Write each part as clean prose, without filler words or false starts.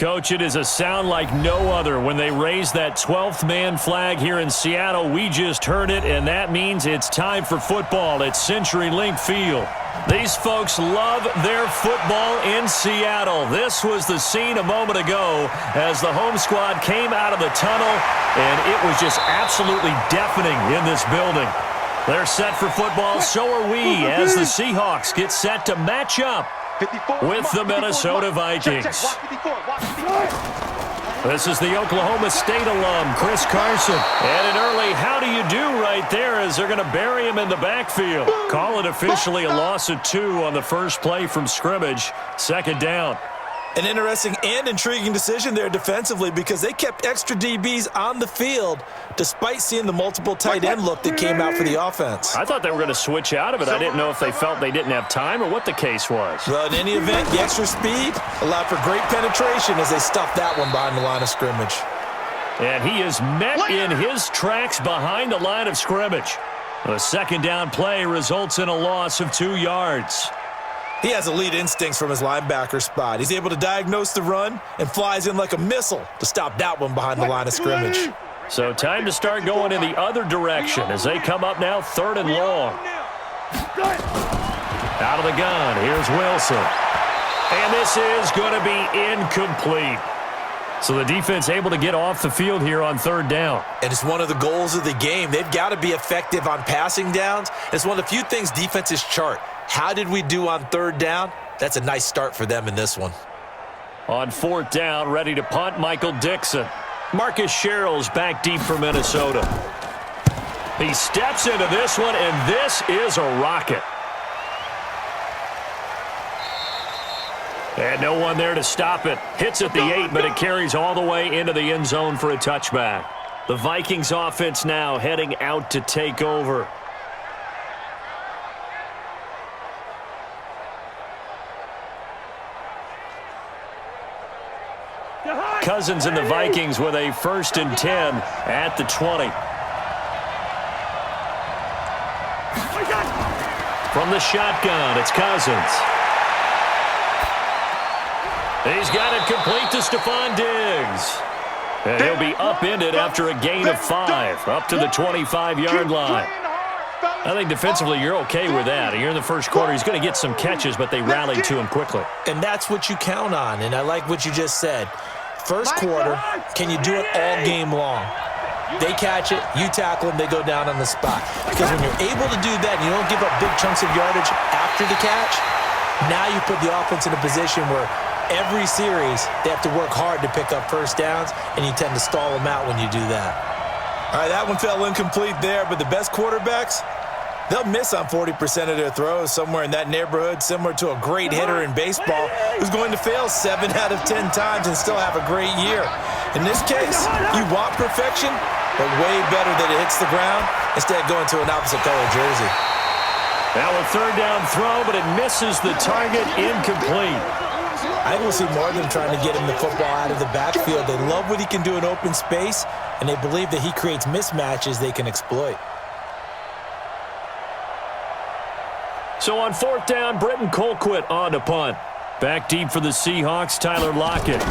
Coach, it is a sound like no other when they raise that 12th man flag here in Seattle. We just heard it, and that means it's time for football at CenturyLink Field. These folks love their football in Seattle. This was the scene a moment ago as the home squad came out of the tunnel, and it was just absolutely deafening in this building. They're set for football, so are we, as the Seahawks get set to match up with the Minnesota Vikings. This is the Oklahoma State alum, Chris Carson. And an early how do you do right there as they're going to bury him in the backfield. Call it officially a loss of 2 on the first play from scrimmage. Second down. An interesting and intriguing decision there defensively because they kept extra DBs on the field despite seeing the multiple tight end look that came out for the offense. I thought they were going to switch out of it. I didn't know if they felt they didn't have time or what the case was. Well, in any event, the extra speed allowed for great penetration as they stuffed that one behind the line of scrimmage. And he is met in his tracks behind the line of scrimmage. The second down play results in a loss of 2 yards. He has elite instincts from his linebacker spot. He's able to diagnose the run and flies in like a missile to stop that one behind the line of scrimmage. So time to start going in the other direction as they come up now 3rd and long. Out of the gun, here's Wilson. And this is going to be incomplete. So the defense able to get off the field here on 3rd down. And it's one of the goals of the game. They've got to be effective on passing downs. It's one of the few things defenses chart. How did we do on 3rd down? That's a nice start for them in this one. On 4th down, ready to punt, Michael Dixon. Marcus Sherrill's back deep for Minnesota. He steps into this one, and this is a rocket. And no one there to stop it. Hits at the 8, but it carries all the way into the end zone for a touchback. The Vikings offense now heading out to take over. Cousins and the Vikings with a 1st and 10 at the 20. From the shotgun, it's Cousins. He's got it complete to Stephon Diggs. And he'll be upended after a gain of 5, up to the 25-yard line. I think defensively you're okay with that. Here in the first quarter, he's going to get some catches, but they rallied to him quickly. And that's what you count on, and I like what you just said. First quarter, can you do it all game long? They catch it, you tackle them, they go down on the spot. Because when you're able to do that and you don't give up big chunks of yardage after the catch, now you put the offense in a position where every series they have to work hard to pick up first downs, and you tend to stall them out when you do that. All right, that one fell incomplete there, but the best quarterbacks, they'll miss on 40% of their throws, somewhere in that neighborhood, similar to a great hitter in baseball who's going to fail 7 out of 10 times and still have a great year. In this case, you want perfection, but way better that it hits the ground instead of going to an opposite color jersey. Now a 3rd down throw, but it misses the target, incomplete. I think we'll see more of them trying to get him the football out of the backfield. They love what he can do in open space, and they believe that he creates mismatches they can exploit. So on 4th down, Britton Colquitt on to punt. Back deep for the Seahawks, Tyler Lockett.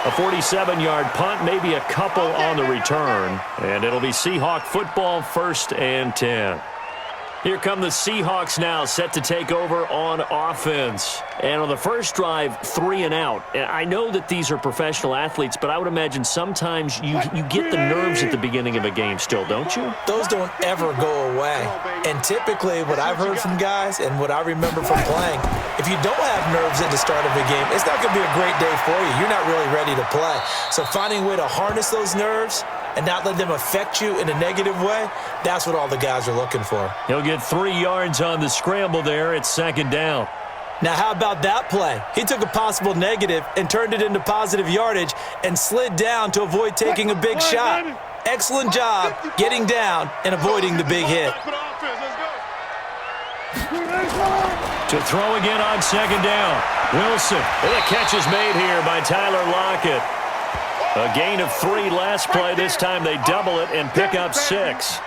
A 47-yard punt, maybe a couple on the return. And it'll be Seahawk football, 1st and 10. Here come the Seahawks now, set to take over on offense. And on the first drive, 3 and out. And I know that these are professional athletes, but I would imagine sometimes you get the nerves at the beginning of a game still, don't you? Those don't ever go away. And typically what I've heard from guys and what I remember from playing, if you don't have nerves at the start of a game, it's not going to be a great day for you. You're not really ready to play. So finding a way to harness those nerves and not let them affect you in a negative way, that's what all the guys are looking for. He'll get 3 yards on the scramble there. It's 2nd down. Now, how about that play? He took a possible negative and turned it into positive yardage and slid down to avoid taking a big shot. Excellent job getting down and avoiding the big hit. To throw again on 2nd down. Wilson. And the catch is made here by Tyler Lockett. A gain of 3 last play. This time they double it and pick up 6.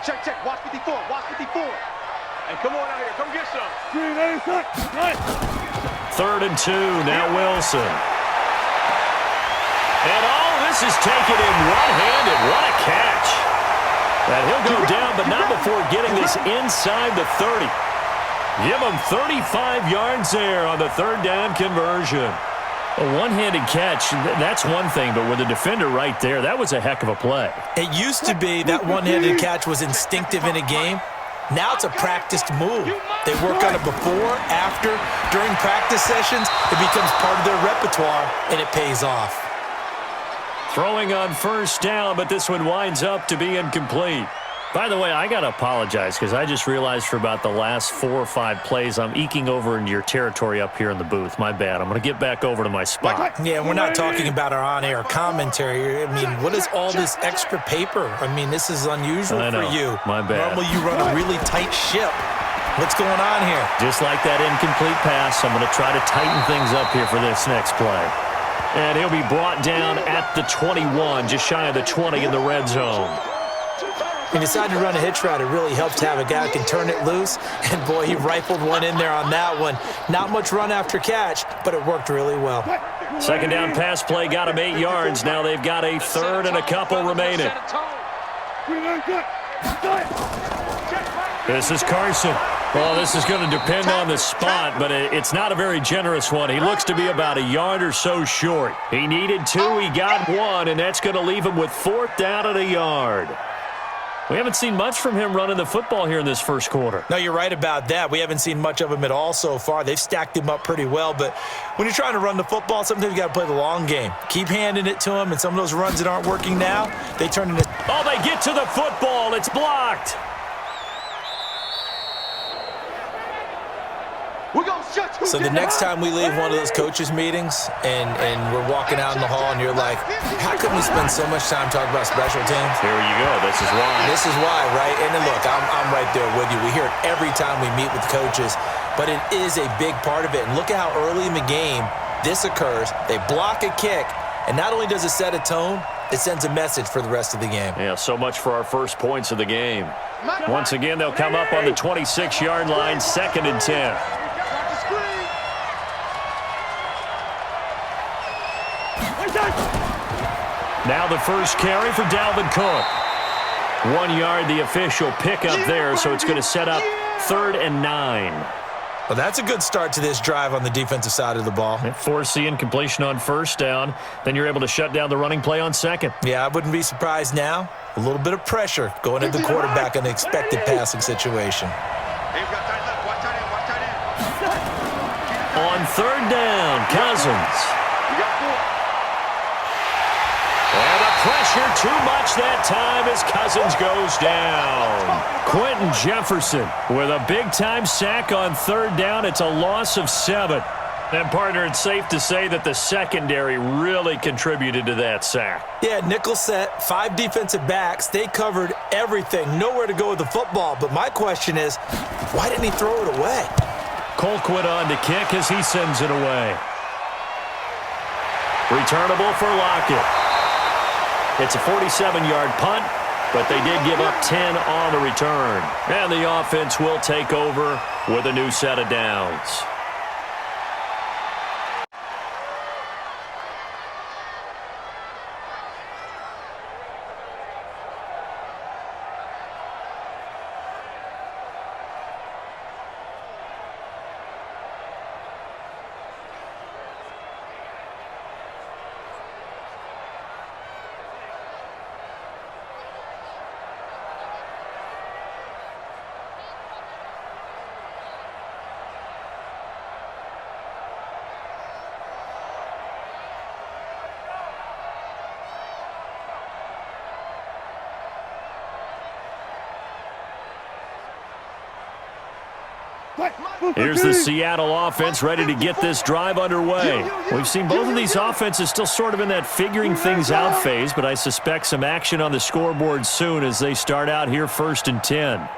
Check. Watch 54. Hey, come on out here. Come get some. 3rd and 2. Now Wilson. And this is taken in one-handed. What a catch. And he'll go down, but not before getting this inside the 30. Give him 35 yards there on the 3rd down conversion. A one-handed catch, that's one thing, but with a defender right there, that was a heck of a play. It used to be that one-handed catch was instinctive in a game. Now it's a practiced move. They work on it before, after, during practice sessions. It becomes part of their repertoire, and it pays off. Throwing on 1st down, but this one winds up to be incomplete. By the way, I got to apologize because I just realized for about the last 4 or 5 plays, I'm eking over into your territory up here in the booth. My bad. I'm going to get back over to my spot. Yeah, we're not talking about our on-air commentary. I mean, what is all this extra paper? I mean, this is unusual for you. My bad. Normally you run a really tight ship. What's going on here? Just like that incomplete pass, I'm going to try to tighten things up here for this next play. And he'll be brought down at the 21, just shy of the 20 in the red zone. He decided to run a hitch route. It really helped to have a guy who can turn it loose. And, boy, he rifled one in there on that one. Not much run after catch, but it worked really well. 2nd down pass play got him 8 yards. Now they've got a 3rd and a couple remaining. This is Carson. Well, this is going to depend on the spot, but it's not a very generous one. He looks to be about a yard or so short. He needed 2. He got 1, and that's going to leave him with 4th down and a yard. We haven't seen much from him running the football here in this 1st quarter. No, you're right about that. We haven't seen much of him at all so far. They've stacked him up pretty well, but when you're trying to run the football, sometimes you got to play the long game. Keep handing it to him, and some of those runs that aren't working now, they turn into... Oh, they get to the football. It's blocked. So the next time we leave one of those coaches' meetings and we're walking out in the hall and you're like, how come we spend so much time talking about special teams? Here you go. This is why. This is why, right? And then look, I'm right there with you. We hear it every time we meet with coaches, but it is a big part of it. And look at how early in the game this occurs. They block a kick, and not only does it set a tone, it sends a message for the rest of the game. Yeah, so much for our first points of the game. Once again, they'll come up on the 26-yard line, 2nd and 10. Now the first carry for Dalvin Cook. 1 yard, the official pickup there, so it's going to set up 3rd and 9. Well, that's a good start to this drive on the defensive side of the ball. Force the incompletion on 1st down. Then you're able to shut down the running play on 2nd. Yeah, I wouldn't be surprised now. A little bit of pressure going into the quarterback in an expected passing situation. On 3rd down, Cousins. And the pressure too much that time as Cousins goes down. Quentin Jefferson with a big-time sack on 3rd down. It's a loss of 7. And, partner, it's safe to say that the secondary really contributed to that sack. Yeah, nickel set, 5 defensive backs. They covered everything. Nowhere to go with the football. But my question is, why didn't he throw it away? Colquitt on to kick as he sends it away. Returnable for Lockett. It's a 47-yard punt, but they did give up 10 on the return. And the offense will take over with a new set of downs. Here's the Seattle offense ready to get this drive underway. We've seen both of these offenses still sort of in that figuring things out phase, but I suspect some action on the scoreboard soon as they start out here 1st and 10.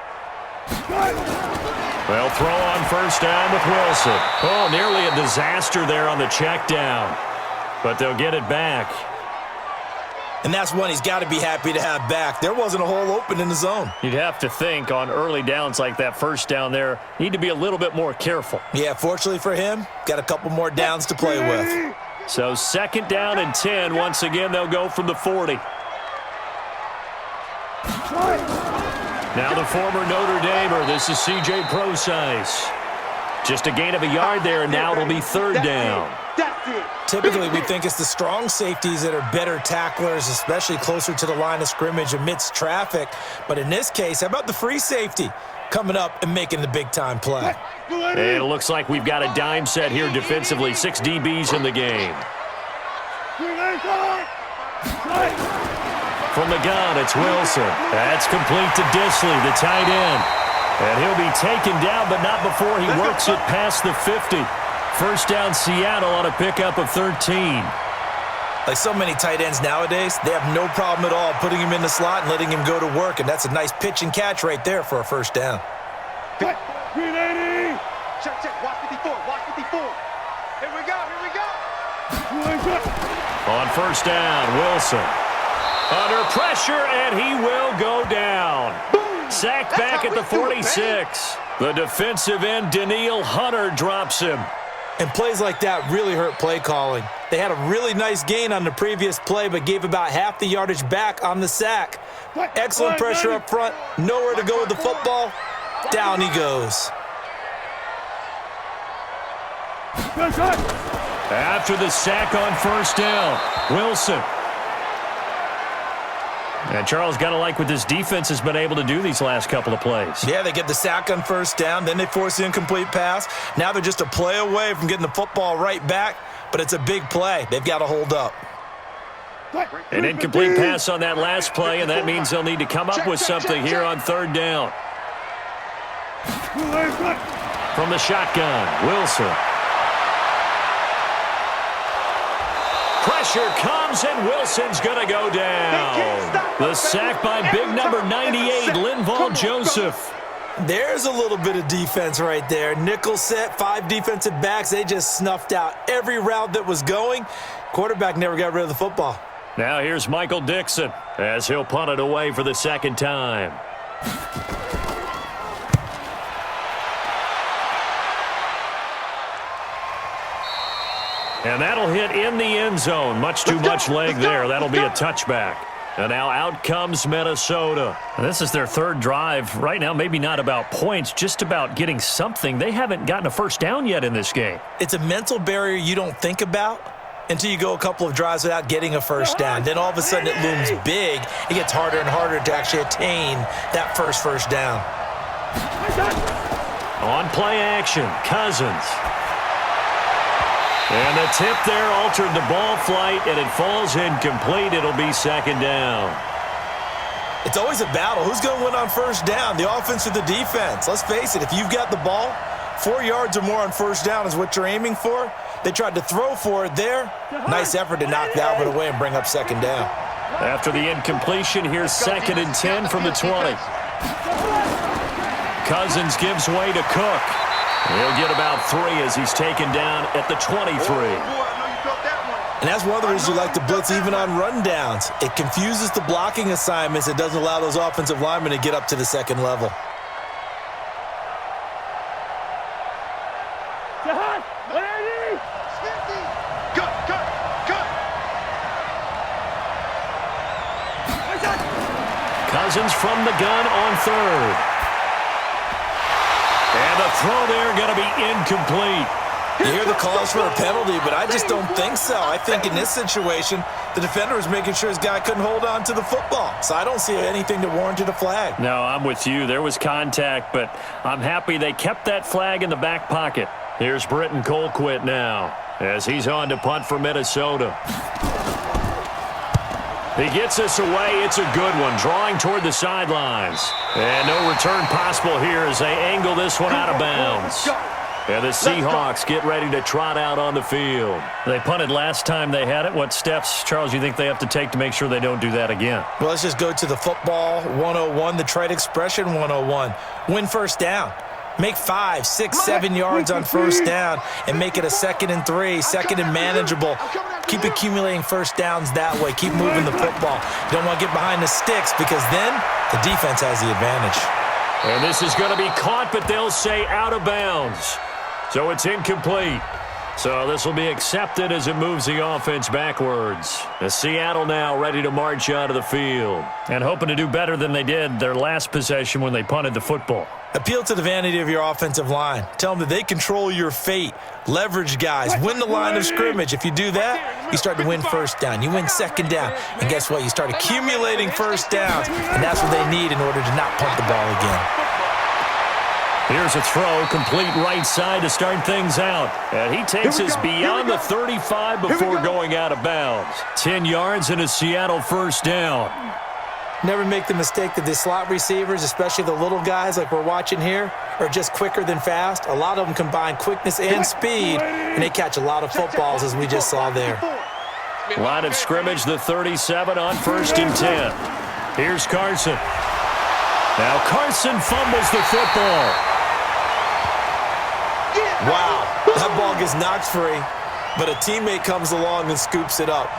They'll throw on 1st down with Wilson. Oh, nearly a disaster there on the check down, but they'll get it back. And that's one he's got to be happy to have back. There wasn't a hole open in the zone. You'd have to think on early downs like that first down there, need to be a little bit more careful. Yeah, fortunately for him, got a couple more downs to play with. So 2nd down and 10. Once again, they'll go from the 40. Now the former Notre Damer. This is C.J. Procise. Just a gain of a yard there, and now it'll be 3rd down. Typically, we think it's the strong safeties that are better tacklers, especially closer to the line of scrimmage amidst traffic. But in this case, how about the free safety coming up and making the big-time play? And it looks like we've got a dime set here defensively. 6 DBs in the game. From the gun, it's Wilson. That's complete to Disley, the tight end. And he'll be taken down, but not before he works it past the 50. 1st down Seattle on a pickup of 13. Like so many tight ends nowadays, they have no problem at all putting him in the slot and letting him go to work, and that's a nice pitch and catch right there for a 1st down. Check, watch 54, watch 54. Here we go, here we go. On 1st down, Wilson. Under pressure, and he will go down. Sacked back at the 46. The defensive end, Danielle Hunter, drops him. And plays like that really hurt play calling. They had a really nice gain on the previous play, but gave about half the yardage back on the sack. Excellent pressure up front. Nowhere to go with the football. Down he goes. After the sack on 1st down, Wilson. And Charles, got to like what this defense has been able to do these last couple of plays. Yeah, they get the sack on 1st down, then they force the incomplete pass. Now they're just a play away from getting the football right back, but it's a big play. They've got to hold up. An incomplete pass on that last play, and that means they'll need to come up with something here on 3rd down. From the shotgun, Wilson. Pressure comes, and Wilson's going to go down. The sack by big number 98, Linval Joseph. There's a little bit of defense right there. Nickel set, 5 defensive backs. They just snuffed out every route that was going. Quarterback never got rid of the football. Now here's Michael Dixon as he'll punt it away for the 2nd time. And that'll hit in the end zone. Much too much leg there. That'll be a touchback. And now out comes Minnesota. And this is their 3rd drive. Right now, maybe not about points, just about getting something. They haven't gotten a 1st down yet in this game. It's a mental barrier you don't think about until you go a couple of drives without getting a 1st down. Then all of a sudden it looms big. It gets harder and harder to actually attain that first down. On play action, Cousins. And the tip there altered the ball flight, and it falls incomplete. It'll be 2nd down. It's always a battle. Who's going to win on 1st down, the offense or the defense? Let's face it, if you've got the ball, 4 yards or more on 1st down is what you're aiming for. They tried to throw for it there. Nice effort to knock that one away and bring up 2nd down. After the incompletion, here's 2nd and 10 from the 20. Cousins gives way to Cook. He'll get about 3 as he's taken down at the 23. And that's one of the reasons you like to blitz even on rundowns. It confuses the blocking assignments. It doesn't allow those offensive linemen to get up to the 2nd level. Cousins from the gun on 3rd. And the throw there going to be incomplete. You hear the calls for a penalty, but I just don't think so. I think in this situation, the defender was making sure his guy couldn't hold on to the football. So I don't see anything that warranted a flag. No, I'm with you. There was contact, but I'm happy they kept that flag in the back pocket. Here's Britton Colquitt now as he's on to punt for Minnesota. He gets us away. It's a good one, drawing toward the sidelines. And no return possible here as they angle this one out of bounds. And the Seahawks get ready to trot out on the field. They punted last time they had it. What steps, Charles, you think they have to take to make sure they don't do that again? Well, let's just go to the football 101, the trade expression 101. Win 1st down. Make 5, 6, 7 yards on 1st down and make it a 2nd and 3, 2nd and manageable. Keep accumulating first downs that way. Keep moving the football. You don't want to get behind the sticks because then the defense has the advantage. And this is going to be caught, but they'll say out of bounds. So it's incomplete. So this will be accepted as it moves the offense backwards. The Seattle now ready to march out of the field and hoping to do better than they did their last possession when they punted the football. Appeal to the vanity of your offensive line. Tell them that they control your fate. Leverage guys. Win the line of scrimmage. If you do that, you start to win first down. You win second down. And guess what? You start accumulating first downs. And that's what they need in order to not punt the ball again. Here's a throw, complete right side to start things out. And he takes us beyond the 35 before going out of bounds. 10 yards and a Seattle first down. Never make the mistake that the slot receivers, especially the little guys like we're watching here, are just quicker than fast. A lot of them combine quickness and speed, and they catch a lot of footballs, as we just saw there. Line of scrimmage, the 37 on 1st and 10. Here's Carson. Now Carson fumbles the football. Wow, that ball gets knocked free, but a teammate comes along and scoops it up.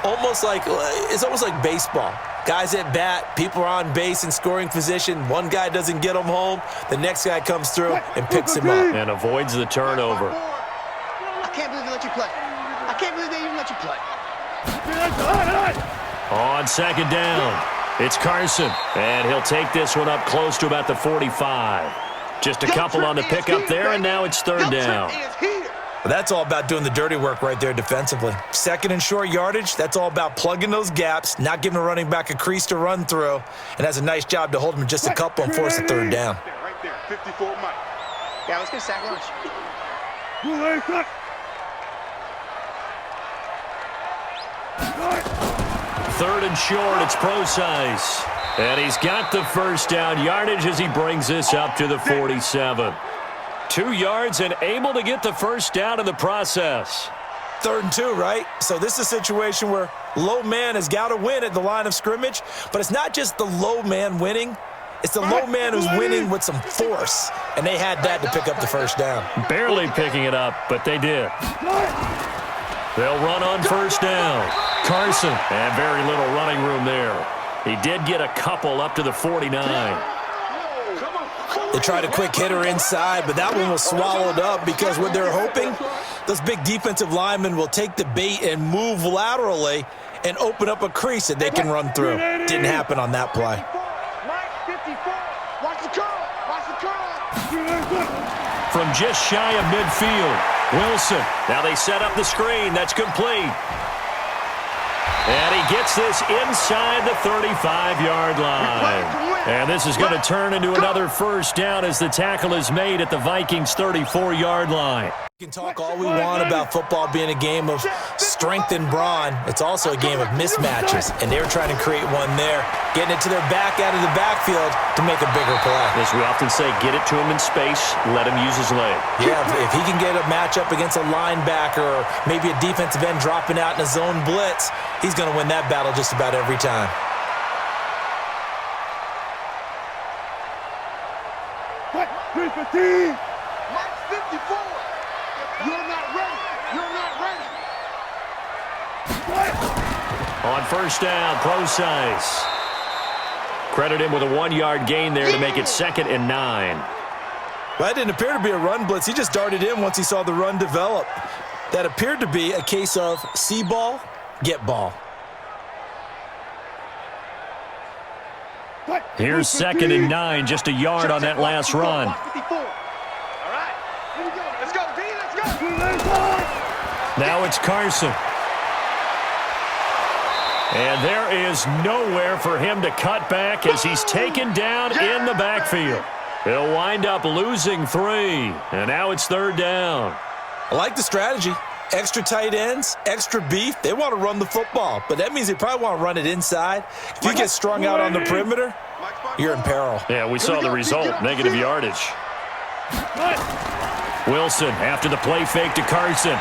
It's almost like baseball. Guys at bat, people are on base in scoring position. One guy doesn't get him home. The next guy comes through and picks him up. And avoids the turnover. I can't believe they let you play. I can't believe they even let you play. On second down, it's Carson. And he'll take this one up close to about the 45. Just a couple on the pickup there, and now it's third down. But that's all about doing the dirty work right there defensively. Second and short yardage, that's all about plugging those gaps, not giving a running back a crease to run through, and has a nice job to hold him just a couple and force a third down. Right there, 54 Mike. Yeah, let's get a sack lunch. Third and short, it's Procise. And he's got the first down yardage as he brings this up to the 47. 2 yards and able to get the first down in the process. 3rd and 2, right? So this is a situation where low man has got to win at the line of scrimmage, but it's not just the low man winning. It's the low man who's winning with some force, and they had that to pick up the first down. Barely picking it up, but they did. They'll run on first down. Carson, and very little running room there. He did get a couple up to the 49. They tried a quick hitter inside, but that one was swallowed up because what they're hoping, those big defensive linemen will take the bait and move laterally and open up a crease that they can run through. Didn't happen on that play. From just shy of midfield, Wilson. Now they set up the screen. That's complete. And he gets this inside the 35-yard line. And this is going to turn into another first down as the tackle is made at the Vikings' 34-yard line. We can talk all we want about football being a game of strength and brawn. It's also a game of mismatches, and they're trying to create one there, getting it to their back out of the backfield to make a bigger play. As we often say, get it to him in space, let him use his leg. Yeah, if he can get a matchup against a linebacker or maybe a defensive end dropping out in a zone blitz, he's going to win that battle just about every time. Mark 54. You're not ready. You're not ready. On first down, Procise. Credit him with a 1-yard gain there to make it 2nd and 9. Well, that didn't appear to be a run blitz. He just darted in once he saw the run develop. That appeared to be a case of see ball, get ball. Here's 2nd and 9, just a yard on that last run. Now it's Carson. And there is nowhere for him to cut back as he's taken down in the backfield. He'll wind up losing 3, and now it's 3rd down. I like the strategy. Extra tight ends, extra beef. They want to run the football, but that means they probably want to run it inside. If you get strung out on the perimeter, you're in peril. Yeah, we saw the result, negative yardage. Wilson after the play fake to Carson.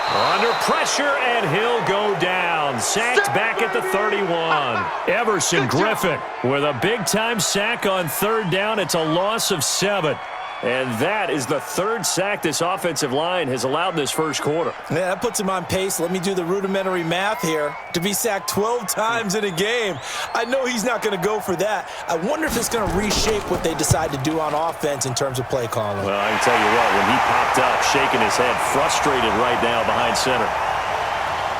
Under pressure, and he'll go down. Sacked back at the 31. Everson Griffin with a big-time sack on 3rd down. It's a loss of 7. And that is the third sack this offensive line has allowed in this first quarter. Yeah, that puts him on pace. Let me do the rudimentary math here. To be sacked 12 times in a game, I know he's not going to go for that. I wonder if it's going to reshape what they decide to do on offense in terms of play calling. Well, I can tell you what, when he popped up, shaking his head, frustrated right now behind center.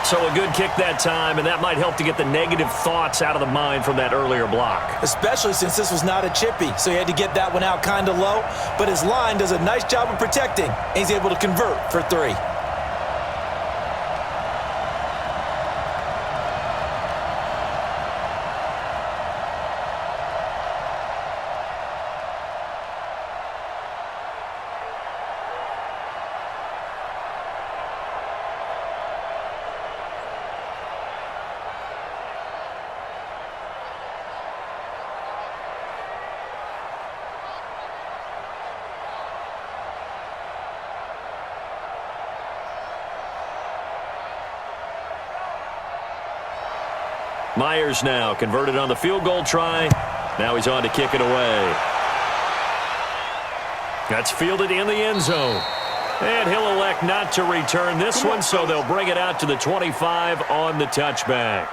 So a good kick that time, and that might help to get the negative thoughts out of the mind from that earlier block. Especially since this was not a chippy, so he had to get that one out kind of low. But his line does a nice job of protecting, and he's able to convert for 3. Myers now converted on the field goal try. Now he's on to kick it away. That's fielded in the end zone. And he'll elect not to return this one, so they'll bring it out to the 25 on the touchback.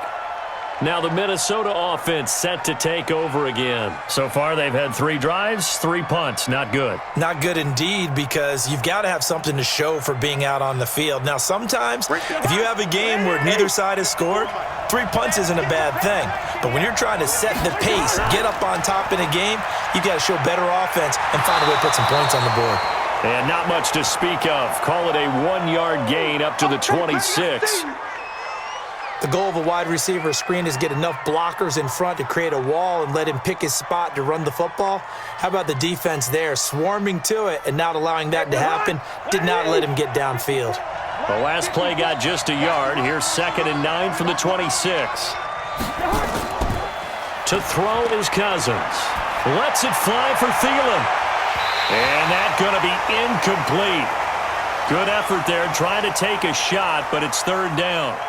Now the Minnesota offense set to take over again. So far they've had 3 drives, 3 punts. Not good. Not good indeed, because you've got to have something to show for being out on the field. Now sometimes if you have a game where neither side has scored, 3 punts isn't a bad thing. But when you're trying to set the pace, get up on top in a game, you've got to show better offense and find a way to put some points on the board. And not much to speak of. Call it a 1-yard gain up to the 26. The goal of a wide receiver screen is get enough blockers in front to create a wall and let him pick his spot to run the football. How about the defense there, swarming to it and not allowing that to happen? Did not let him get downfield. The last play got just a yard. Here's 2nd and 9 from the 26. To throw is Cousins. Lets it fly for Thielen. And that's going to be incomplete. Good effort there, trying to take a shot, but it's 3rd down.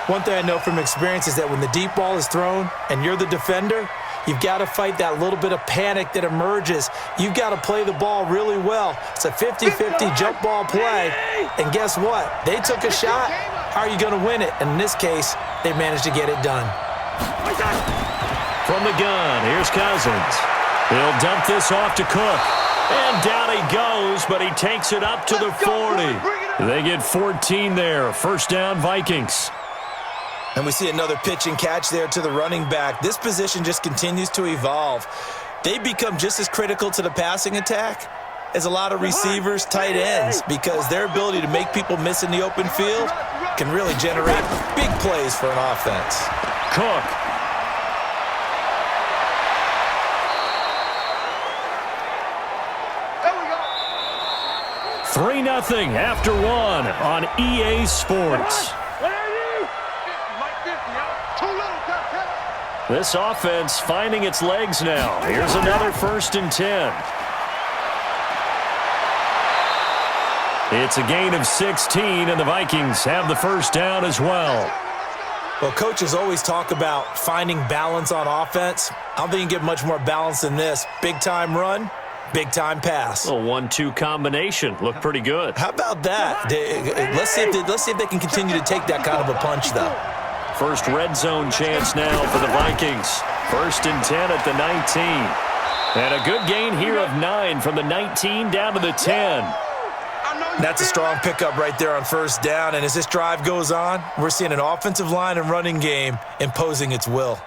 One thing I know from experience is that when the deep ball is thrown and you're the defender, you've got to fight that little bit of panic that emerges. You've got to play the ball really well. It's a 50-50 jump ball play. And guess what? They took a shot. How are you going to win it? And in this case, they managed to get it done. From the gun, here's Cousins. He'll dump this off to Cook. And down he goes, but he takes it up to the 40. They get 14 there. 1st down, Vikings. And we see another pitch and catch there to the running back. This position just continues to evolve. They become just as critical to the passing attack as a lot of receivers, tight ends, because their ability to make people miss in the open field can really generate big plays for an offense. Cook. There we go. 3-0 after 1 on EA Sports. This offense finding its legs now. Here's another 1st and 10. It's a gain of 16, and the Vikings have the 1st down as well. Well, coaches always talk about finding balance on offense. I don't think you can get much more balance than this. Big-time run, big-time pass. A 1-2 combination. Looked pretty good. How about that? Let's see if they can continue to take that kind of a punch, though. First red zone chance now for the Vikings. 1st and 10 at the 19. And a good gain here of 9 from the 19 down to the 10. That's a strong pickup right there on 1st down. And as this drive goes on, we're seeing an offensive line and running game imposing its will.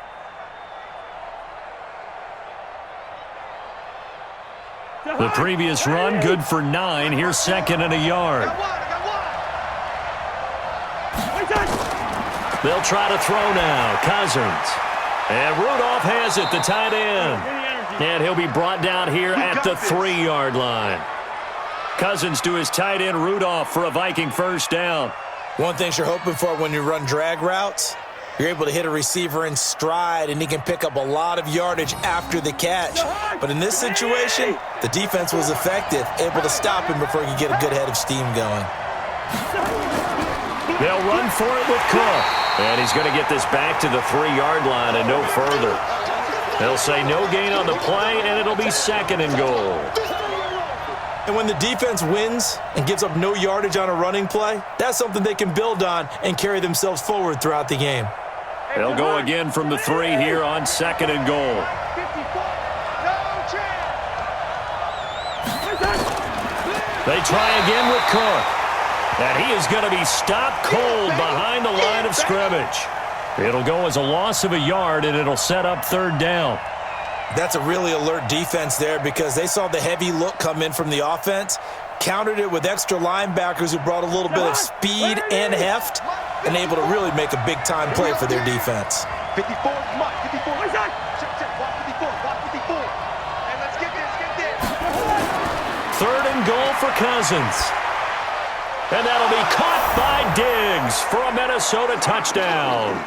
The previous run good for 9. Here's 2nd and a yard. They'll try to throw now. Cousins. And Rudolph has it, the tight end. And he'll be brought down here at the 3-yard line. Cousins to his tight end, Rudolph, for a Viking 1st down. One thing you're hoping for when you run drag routes, you're able to hit a receiver in stride, and he can pick up a lot of yardage after the catch. But in this situation, the defense was effective, able to stop him before he could get a good head of steam going. They'll run for it with Cook. And he's going to get this back to the 3-yard line and no further. They'll say no gain on the play, and it'll be 2nd and goal. And when the defense wins and gives up no yardage on a running play, that's something they can build on and carry themselves forward throughout the game. They'll go again from the 3 here on 2nd and goal. They try again with Cook. And he is going to be stopped cold behind the line of scrimmage. It'll go as a loss of a yard, and it'll set up 3rd down. That's a really alert defense there because they saw the heavy look come in from the offense, countered it with extra linebackers who brought a little bit of speed and heft, and able to really make a big-time play for their defense. 54, Mark, 54. Check, walk 54, walk 54. And let's get this. 3rd and goal for Cousins. And that'll be caught by Diggs for a Minnesota touchdown.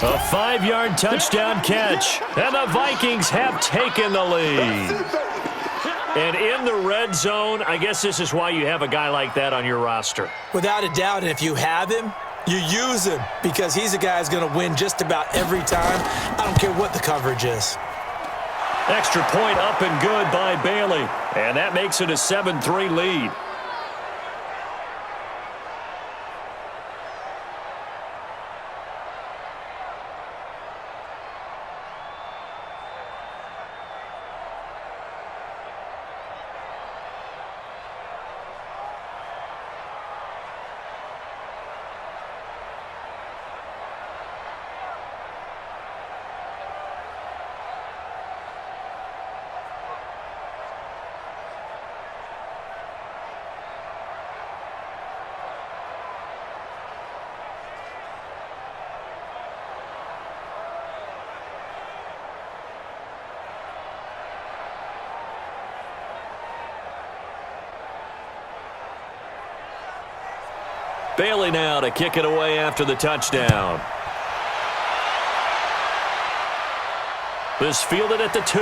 A 5-yard touchdown catch, and the Vikings have taken the lead. And in the red zone, I guess this is why you have a guy like that on your roster. Without a doubt, and if you have him, you use him because he's a guy who's going to win just about every time. I don't care what the coverage is. Extra point up and good by Bailey, and that makes it a 7-3 lead. Bailey now to kick it away after the touchdown. This fielded at the 2.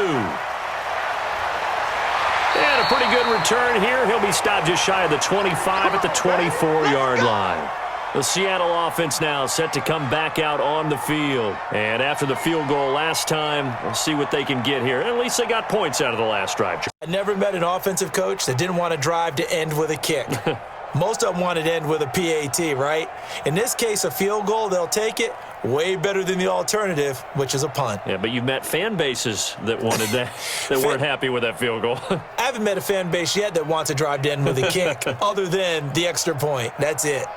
And a pretty good return here. He'll be stopped just shy of the 25 at the 24-yard line. The Seattle offense now set to come back out on the field. And after the field goal last time, we'll see what they can get here. At least they got points out of the last drive. I never met an offensive coach that didn't want to drive to end with a kick. Most of them wanted to end with a PAT, right? In this case, a field goal, they'll take it. Way better than the alternative, which is a punt. Yeah, but you've met fan bases that wanted that, that weren't happy with that field goal. I haven't met a fan base yet that wants to drive to end with a kick other than the extra point. That's it.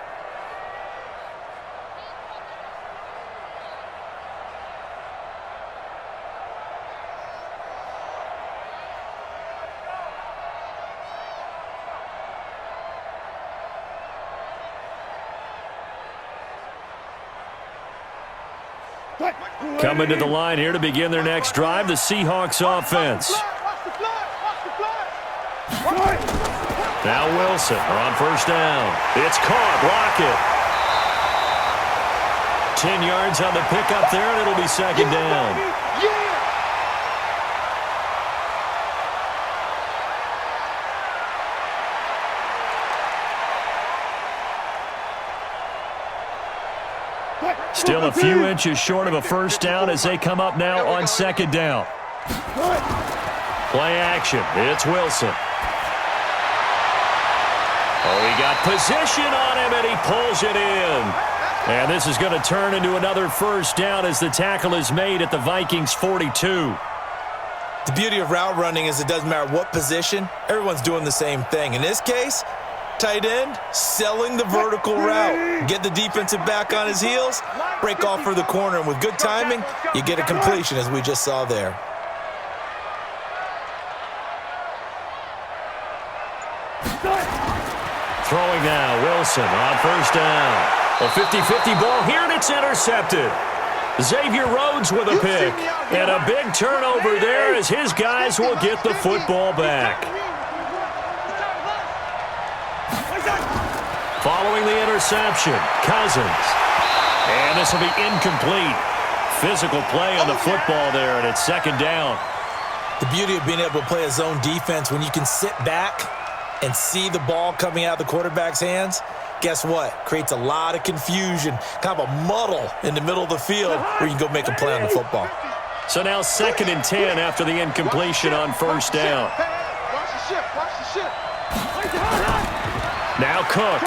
Coming to the line here to begin their next drive, the Seahawks offense. Now Wilson on 1st down. It's caught. Lockett. 10 yards on the pickup there, and it'll be 2nd down. Still a few inches short of a 1st down as they come up now on 2nd down. Play action. It's Wilson. Oh, he got position on him, and he pulls it in. And this is going to turn into another 1st down as the tackle is made at the Vikings 42. The beauty of route running is it doesn't matter what position. Everyone's doing the same thing. In this case, tight end, selling the vertical route. Get the defensive back on his heels, break off for the corner, and with good timing, you get a completion as we just saw there. Throwing now, Wilson on 1st down. A 50-50 ball here, and it's intercepted. Xavier Rhodes with a pick. And a big turnover there as his guys will get the football back. Following the interception, Cousins. And this will be incomplete. Physical play on the football there, and it's 2nd down. The beauty of being able to play a zone defense when you can sit back and see the ball coming out of the quarterback's hands, guess what? Creates a lot of confusion, kind of a muddle in the middle of the field where you can go make a play on the football. So now 2nd and 10 after the incompletion on 1st down. shift. Watch the shift. Now Cook.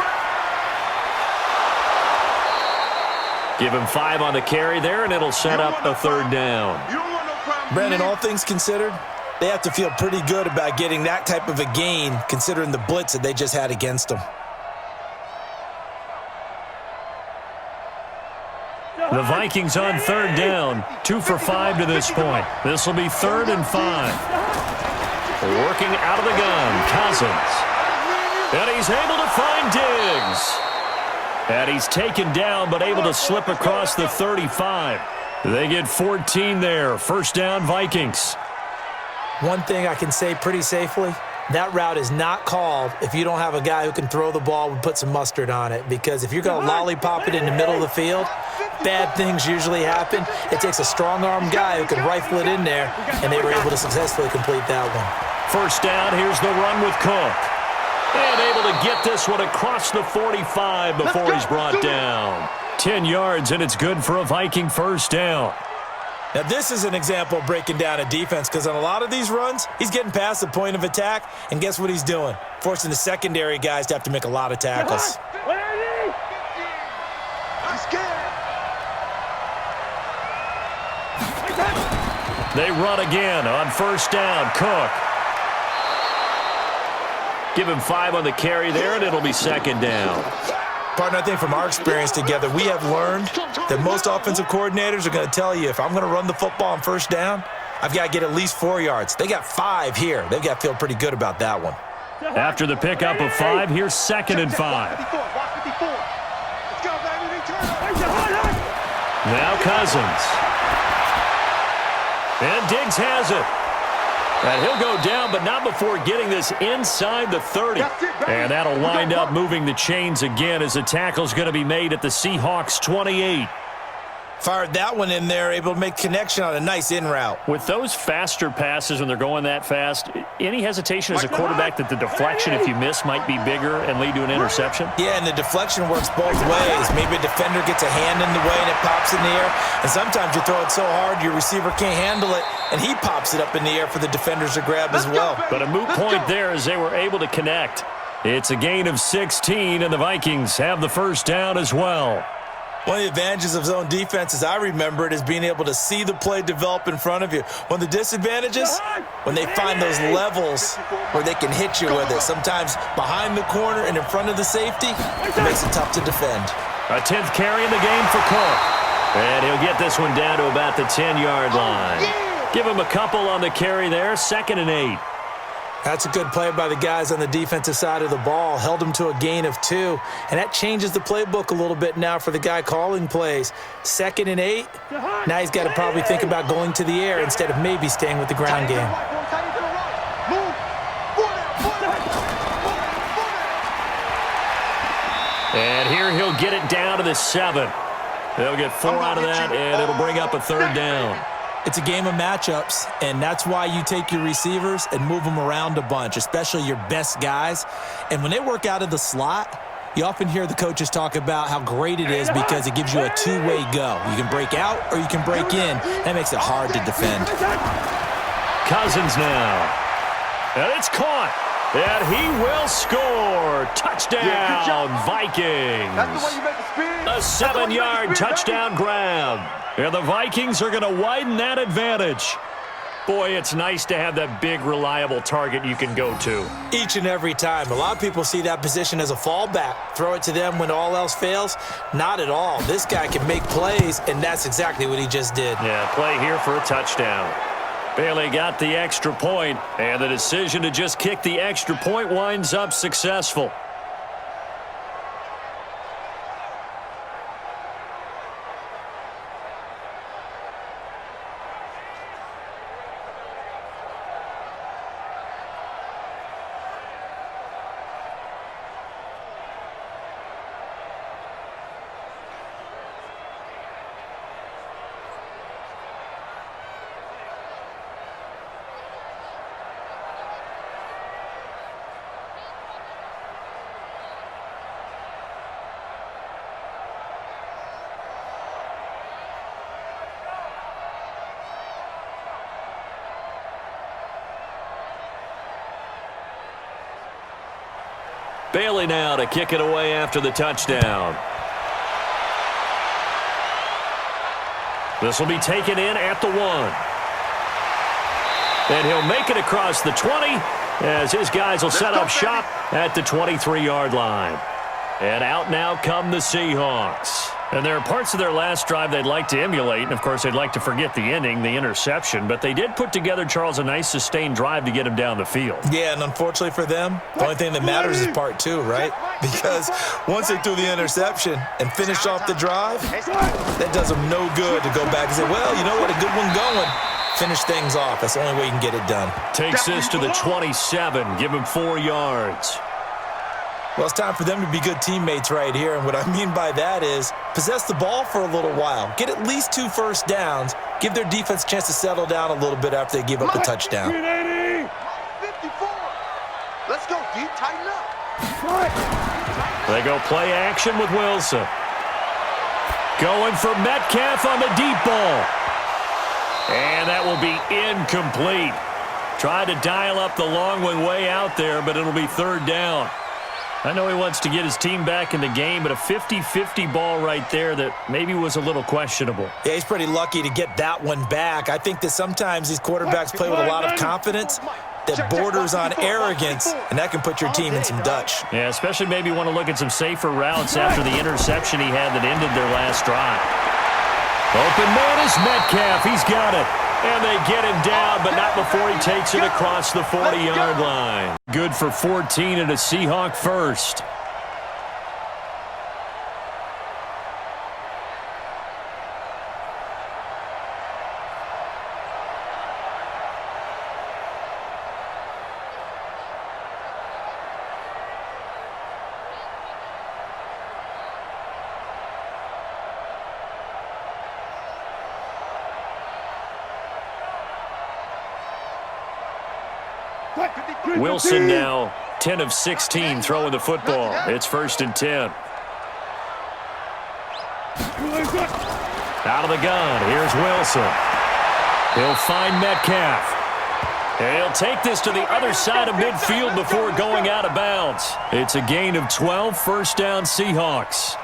Give him 5 on the carry there, and it'll set up a third down. Brandon, all things considered, they have to feel pretty good about getting that type of a gain considering the blitz that they just had against them. The Vikings on third down, 2 for 5 to this point. This will be 3rd and 5. Working out of the gun, Cousins. And he's able to find Diggs. And he's taken down, but able to slip across the 35. They get 14 there. First down, Vikings. One thing I can say pretty safely, that route is not called if you don't have a guy who can throw the ball and put some mustard on it. Because if you're going to lollipop it in the middle of the field, bad things usually happen. It takes a strong-arm guy who can rifle it in there, and they were able to successfully complete that one. First down, here's the run with Cook. And able to get this one across the 45 before he's brought down. 10 yards, and it's good for a Viking first down. Now, this is an example of breaking down a defense because on a lot of these runs, he's getting past the point of attack, and guess what he's doing? Forcing the secondary guys to have to make a lot of tackles. They run again on first down. Cook. Give him 5 on the carry there, and it'll be second down. Partner, I think from our experience together, we have learned that most offensive coordinators are going to tell you, if I'm going to run the football on first down, I've got to get at least 4 yards. They got 5 here. They've got to feel pretty good about that one. After the pickup of 5, here's 2nd and 5. Now Cousins. And Diggs has it. And he'll go down, but not before getting this inside the 30. And that'll wind up moving the chains again as the tackle's going to be made at the Seahawks 28. Fired that one in there, able to make connection on a nice in route. With those faster passes when they're going that fast, any hesitation as a quarterback that the deflection, if you miss, might be bigger and lead to an interception? Yeah, and the deflection works both ways. Maybe a defender gets a hand in the way and it pops in the air. And sometimes you throw it so hard your receiver can't handle it, and he pops it up in the air for the defenders to grab as well. But a moot point there as they were able to connect. It's a gain of 16, and the Vikings have the first down as well. One of the advantages of zone defense, as I remember it, is being able to see the play develop in front of you. One of the disadvantages, when they find those levels where they can hit you with it. Sometimes behind the corner and in front of the safety, it makes it tough to defend. A 10th carry in the game for Cook. And he'll get this one down to about the 10-yard line. Give him a couple on the carry there, 2nd and 8. That's a good play by the guys on the defensive side of the ball. Held them to a gain of 2. And that changes the playbook a little bit now for the guy calling plays. 2nd and 8. Now he's got to probably think about going to the air instead of maybe staying with the ground game. And here he'll get it down to the 7. They'll get 4 out of that, and it'll bring up a third down. It's a game of matchups, and that's why you take your receivers and move them around a bunch, especially your best guys. And when they work out of the slot, you often hear the coaches talk about how great it is because it gives you a two-way go. You can break out or you can break in. That makes it hard to defend. Cousins now. And it's caught. And he will score. Touchdown, Vikings. A 7-yard touchdown grab. And the Vikings are going to widen that advantage. Boy, it's nice to have that big, reliable target you can go to. Each and every time. A lot of people see that position as a fallback. Throw it to them when all else fails. Not at all. This guy can make plays, and that's exactly what he just did. Yeah, play here for a touchdown. Bailey got the extra point, and the decision to just kick the extra point winds up successful. Staley now to kick it away after the touchdown. This will be taken in at the 1. And he'll make it across the 20 as his guys will set up shop at the 23-yard line. And out now come the Seahawks. And there are parts of their last drive they'd like to emulate. And, of course, they'd like to forget the ending, the interception. But they did put together, Charles, a nice sustained drive to get him down the field. Yeah, and unfortunately for them, the only thing that matters is part 2, right? Because once they threw the interception and finished off the drive, that does them no good to go back and say, well, you know what, a good one going. Finish things off. That's the only way you can get it done. Takes this to the 27. Give him 4 yards. Well, it's time for them to be good teammates right here. And what I mean by that is possess the ball for a little while. Get at least 2 first downs. Give their defense a chance to settle down a little bit after they give up the touchdown. 54. Let's go, D. Tighten up. They go play action with Wilson. Going for Metcalf on the deep ball. And that will be incomplete. Tried to dial up the long one way out there, but it'll be 3rd down. I know he wants to get his team back in the game, but a 50-50 ball right there that maybe was a little questionable. Yeah, he's pretty lucky to get that one back. I think that sometimes these quarterbacks play with a lot of confidence that borders on arrogance, and that can put your team in some Dutch. Yeah, especially maybe want to look at some safer routes after the interception he had that ended their last drive. Open man is Metcalf. He's got it. And they get him down, but not before he takes it across the 40-yard line. Good for 14 and a Seahawk first. Wilson now 10 of 16 throwing the football. It's 1st and 10. Out of the gun. Here's Wilson. He'll find Metcalf. And he'll take this to the other side of midfield before going out of bounds. It's a gain of 12, 1st down Seahawks.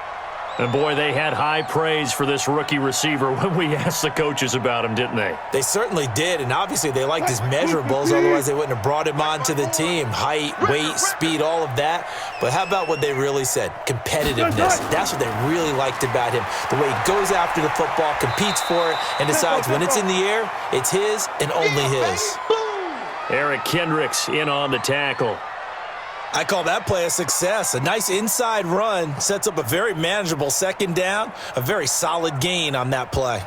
And, boy, they had high praise for this rookie receiver when we asked the coaches about him, didn't they? They certainly did, and obviously they liked his measurables. Otherwise, they wouldn't have brought him onto the team. Height, weight, speed, all of that. But how about what they really said? Competitiveness. That's what they really liked about him. The way he goes after the football, competes for it, and decides when it's in the air, it's his and only his. Eric Kendricks in on the tackle. I call that play a success. A nice inside run sets up a very manageable 2nd down, a very solid gain on that play.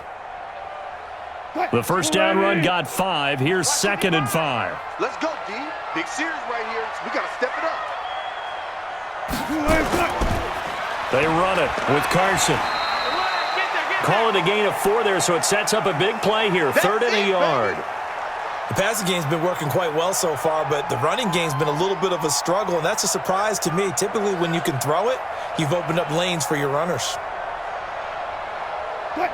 The 1st down run got 5. Here's 2nd and 5. Let's go, D. Big series right here. We got to step it up. They run it with Carson. Call it a gain of 4 there, so it sets up a big play here. 3rd and a yard. The passing game's been working quite well so far, but the running game's been a little bit of a struggle, and that's a surprise to me. Typically, when you can throw it, you've opened up lanes for your runners.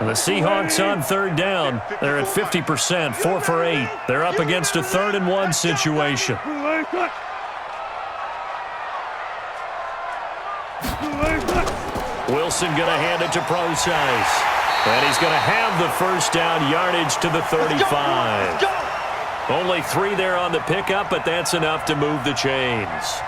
And the Seahawks on 3rd down. They're at 50%, 4 for 8. They're up against a 3rd and 1 situation. Wilson going to hand it to Procise. And he's going to have the 1st down yardage to the 35. Only 3 there on the pickup, but that's enough to move the chains.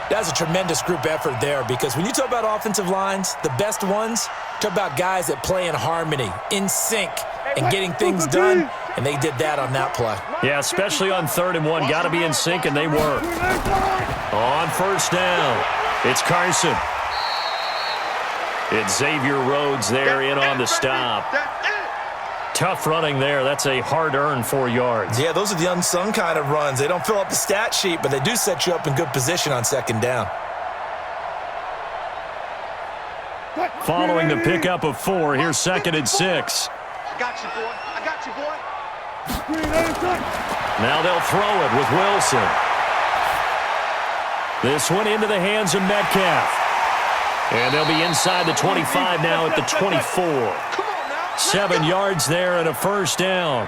That's a tremendous group effort there, because when you talk about offensive lines, the best ones, talk about guys that play in harmony, in sync, and getting things done, and they did that on that play. Yeah, especially on 3rd and 1. Got to be in sync, and they were. On 1st down, it's Carson. It's Xavier Rhodes there in on the stop. Tough running there. That's a hard-earned 4 yards. Yeah, those are the unsung kind of runs. They don't fill up the stat sheet, but they do set you up in good position on 2nd down. Following the pickup of 4, here's 2nd and 6. I got you, boy. I got you, boy. Now they'll throw it with Wilson. This one into the hands of Metcalf. And they'll be inside the 25 now at the 24. 7 yards there and a 1st down.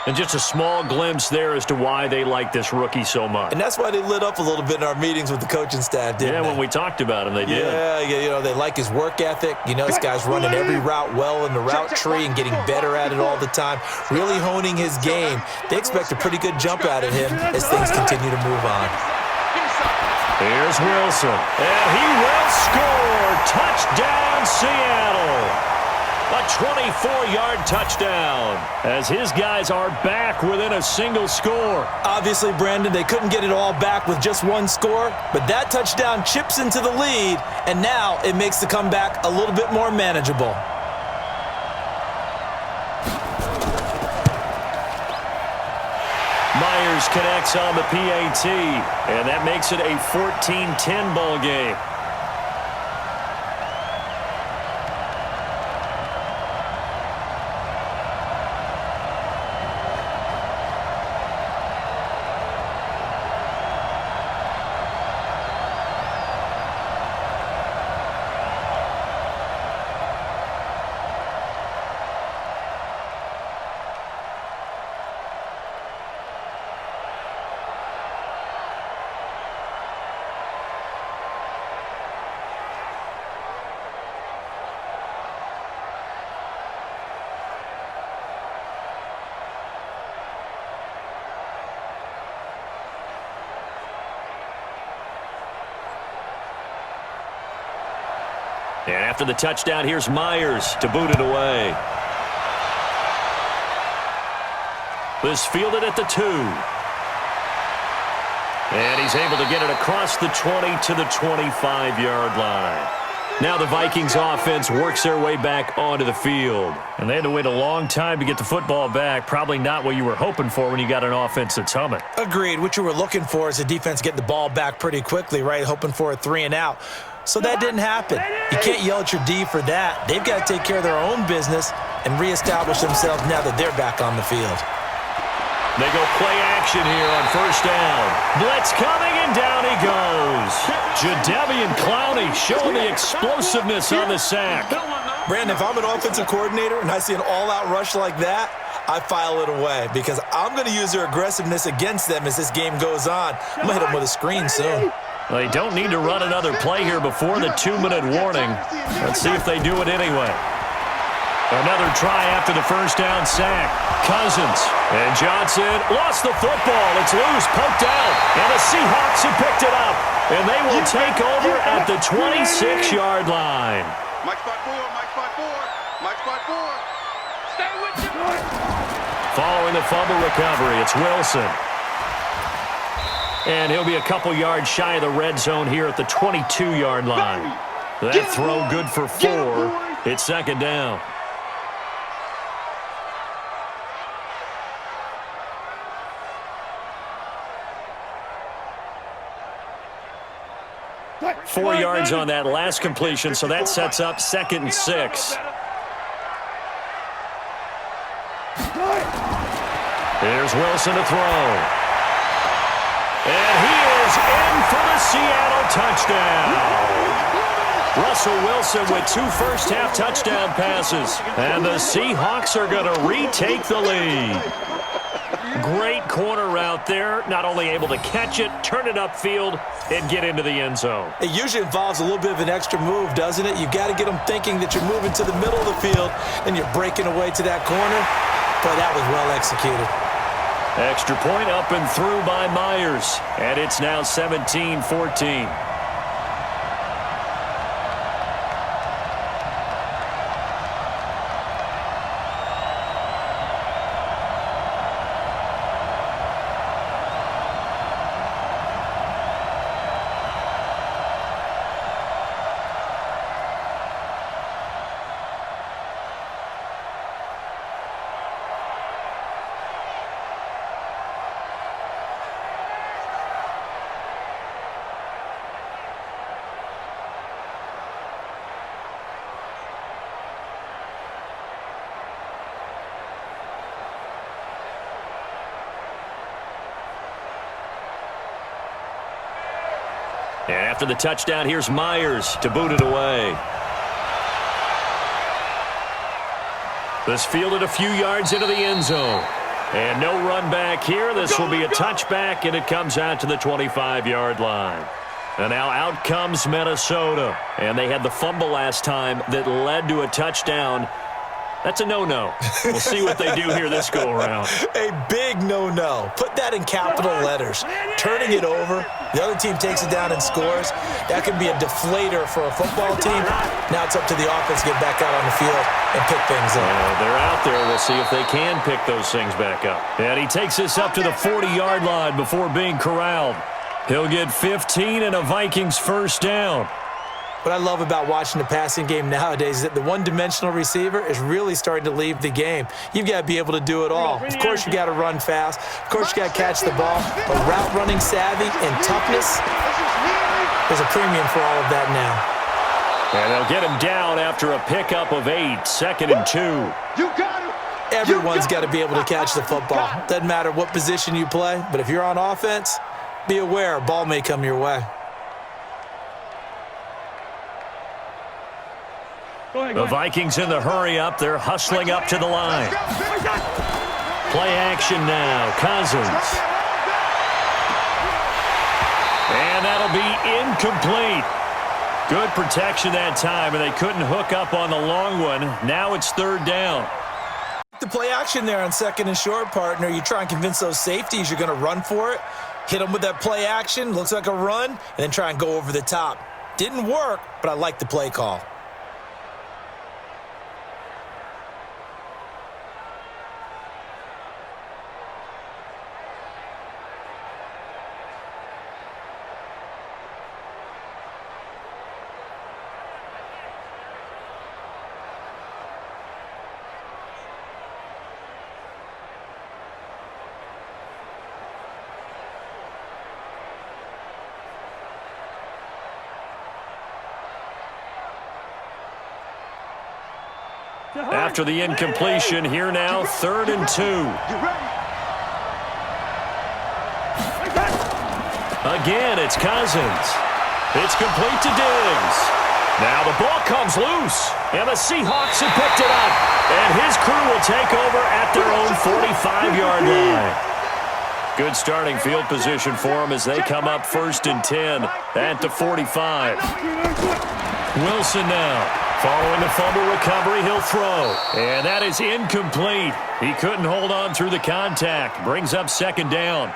And just a small glimpse there as to why they like this rookie so much. And that's why they lit up a little bit in our meetings with the coaching staff, didn't they? Yeah, when we talked about him, they did. Yeah, they like his work ethic. This guy's running every route well in the route tree and getting better at it all the time, really honing his game. They expect a pretty good jump out of him as things continue to move on. Here's Wilson, and he will score. Touchdown, Seattle. A 24-yard touchdown as his guys are back within a single score. Obviously, Brandon, they couldn't get it all back with just one score, but that touchdown chips into the lead, and now it makes the comeback a little bit more manageable. Myers connects on the PAT, and that makes it a 14-10 ball game. And after the touchdown, here's Myers to boot it away. This fielded at the 2. And he's able to get it across the 20 to the 25-yard line. Now the Vikings offense works their way back onto the field. And they had to wait a long time to get the football back. Probably not what you were hoping for when you got an offense that's humming. Agreed. What you were looking for is the defense getting the ball back pretty quickly, right? Hoping for a 3 and out. So that didn't happen. You can't yell at your D for that. They've got to take care of their own business and reestablish themselves now that they're back on the field. They go play action here on first down. Blitz coming, and down he goes. Jadeveon Clowney showing the explosiveness on the sack. Brandon, if I'm an offensive coordinator and I see an all-out rush like that, I file it away because I'm going to use their aggressiveness against them as this game goes on. I'm going to hit them with a screen soon. They don't need to run another play here before the 2-minute warning. Let's see if they do it anyway. Another try after the first down sack. Cousins. And Johnson lost the football. It's loose, poked out. And the Seahawks have picked it up. And they will take over at the 26-yard line. Mike spot 4, Mike spot 4, Mike spot 4. Stay with you. Following the fumble recovery, it's Wilson. And he'll be a couple yards shy of the red zone here at the 22-yard line. That throw good for 4. It's second down. Four yards on that last completion, so that sets up 2nd and 6. Here's Wilson to throw. And he is in for the Seattle touchdown. Russell Wilson with 2 first-half touchdown passes. And the Seahawks are going to retake the lead. Great corner route there. Not only able to catch it, turn it upfield, and get into the end zone. It usually involves a little bit of an extra move, doesn't it? You've got to get them thinking that you're moving to the middle of the field and you're breaking away to that corner. Boy, that was well executed. Extra point up and through by Myers. And it's now 17-14. And after the touchdown, here's Myers to boot it away. This fielded a few yards into the end zone. And no run back here. This will be a touchback, and it comes out to the 25-yard line. And now out comes Minnesota. And they had the fumble last time that led to a touchdown. That's a no-no. We'll see what they do here this go-around. A big no-no. Put that in capital letters. Turning it over, the other team takes it down and scores. That could be a deflator for a football team. Now it's up to the offense to get back out on the field and pick things up. They're out there. We'll see if they can pick those things back up. And he takes this up to the 40-yard line before being corralled. He'll get 15 and a Vikings first down. What I love about watching the passing game nowadays is that the one-dimensional receiver is really starting to leave the game. You've got to be able to do it all. Of course, you got to run fast. Of course, you got to catch the ball. But route running savvy and toughness, there's a premium for all of that now. And they'll get him down after a pickup of 8, 2nd and 2. You got him. Everyone's got to be able to catch the football. Doesn't matter what position you play, but if you're on offense, be aware a ball may come your way. The Vikings in the hurry-up. They're hustling up to the line. Play action now. Cousins. And that'll be incomplete. Good protection that time, and they couldn't hook up on the long one. Now it's 3rd down. The play action there on 2nd and short, partner. You try and convince those safeties you're going to run for it. Hit them with that play action. Looks like a run. And then try and go over the top. Didn't work, but I like the play call. After the incompletion, here now, 3rd and 2. Again, it's Cousins. It's complete to Diggs. Now the ball comes loose, and the Seahawks have picked it up. And his crew will take over at their own 45-yard line. Good starting field position for them as they come up 1st and 10 at the 45. Wilson now. Following the fumble recovery, he'll throw. And that is incomplete. He couldn't hold on through the contact. Brings up 2nd down.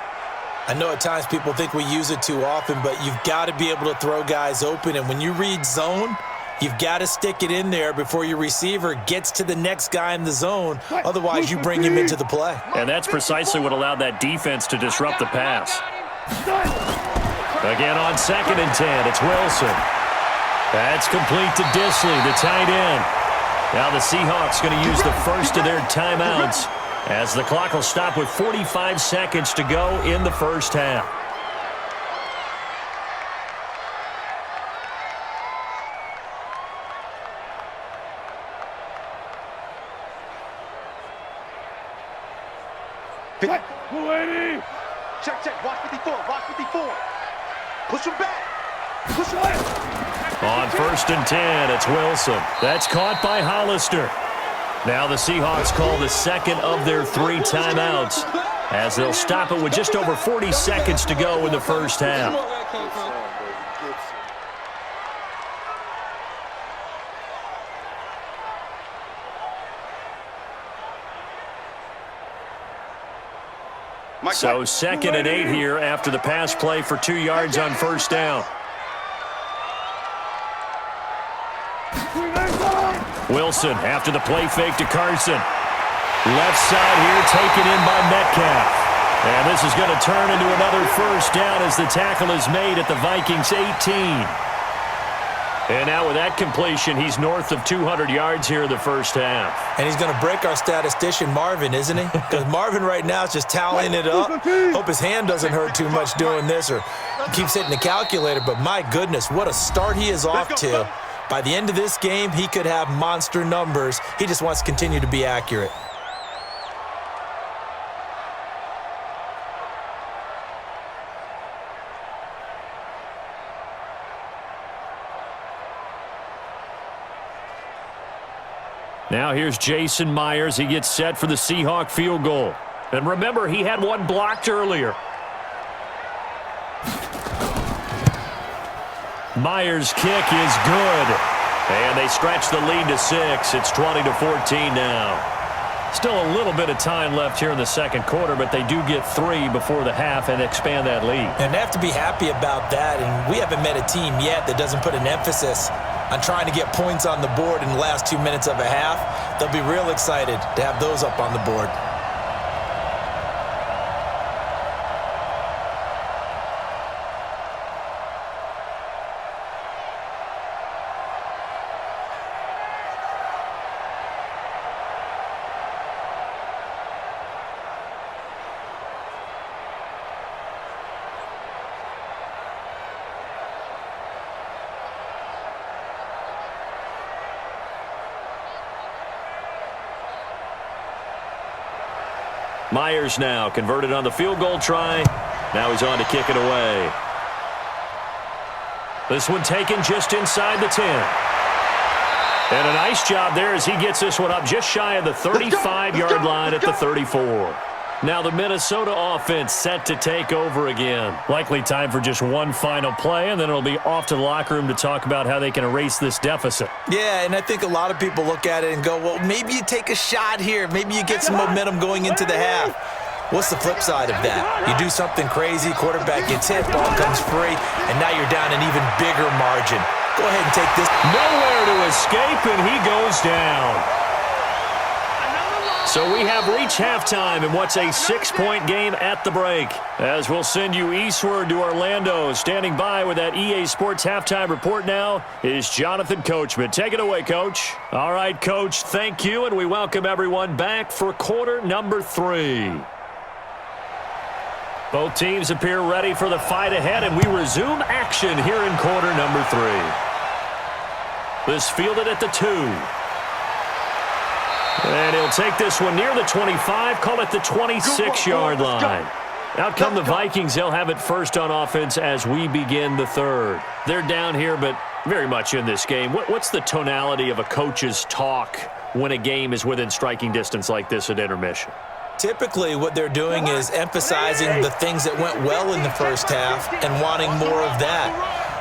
I know at times people think we use it too often, but you've got to be able to throw guys open. And when you read zone, you've got to stick it in there before your receiver gets to the next guy in the zone. Otherwise, you bring him into the play. And that's precisely what allowed that defense to disrupt the pass. Again on 2nd and 10, it's Wilson. That's complete to Disley, the tight end. Now the Seahawks going to use the first of their timeouts as the clock will stop with 45 seconds to go in the first half. Check. Watch 54. Push him back. Push him back. On 1st and 10, it's Wilson. That's caught by Hollister. Now the Seahawks call the 2nd of their 3 timeouts as they'll stop it with just over 40 seconds to go in the first half. So 2nd and 8 here after the pass play for 2 yards on 1st down. Wilson after the play fake to Carson. Left side here taken in by Metcalf. And this is going to turn into another first down as the tackle is made at the Vikings 18. And now with that completion, he's north of 200 yards here in the first half. And he's going to break our statistician Marvin, isn't he? Because Marvin right now is just tallying it up. Hope his hand doesn't hurt too much doing this or keeps hitting the calculator. But my goodness, what a start he is off to. By the end of this game, he could have monster numbers. He just wants to continue to be accurate. Now here's Jason Myers. He gets set for the Seahawk field goal. And remember, he had one blocked earlier. Myers' kick is good. And they stretch the lead to 6. It's 20-14 now. Still a little bit of time left here in the second quarter, but they do get 3 before the half and expand that lead. And they have to be happy about that. And we haven't met a team yet that doesn't put an emphasis on trying to get points on the board in the last 2 minutes of a half. They'll be real excited to have those up on the board. Myers now converted on the field goal try. Now he's on to kick it away. This one taken just inside the 10. And a nice job there as he gets this one up just shy of the 35-yard line at the 34. Now the Minnesota offense set to take over again. Likely time for just one final play, and then it'll be off to the locker room to talk about how they can erase this deficit. Yeah, and I think a lot of people look at it and go, well, maybe you take a shot here. Maybe you get some momentum going into the half. What's the flip side of that? You do something crazy, quarterback gets hit, ball comes free, and now you're down an even bigger margin. Go ahead and take this. Nowhere to escape, and he goes down. So we have reached halftime in what's a 6-point game at the break. As we'll send you eastward to Orlando. Standing by with that EA Sports halftime report now is Jonathan Coachman. Take it away, Coach. All right, Coach, thank you, and we welcome everyone back for quarter number 3. Both teams appear ready for the fight ahead, and we resume action here in quarter number 3. This fielded at the 2. And he'll take this one near the 25, call it the 26-yard line. Out come the Vikings. They'll have it first on offense as we begin the third. They're down here, but very much in this game. What's the tonality of a coach's talk when a game is within striking distance like this at intermission? Typically, what they're doing is emphasizing the things that went well in the first half and wanting more of that.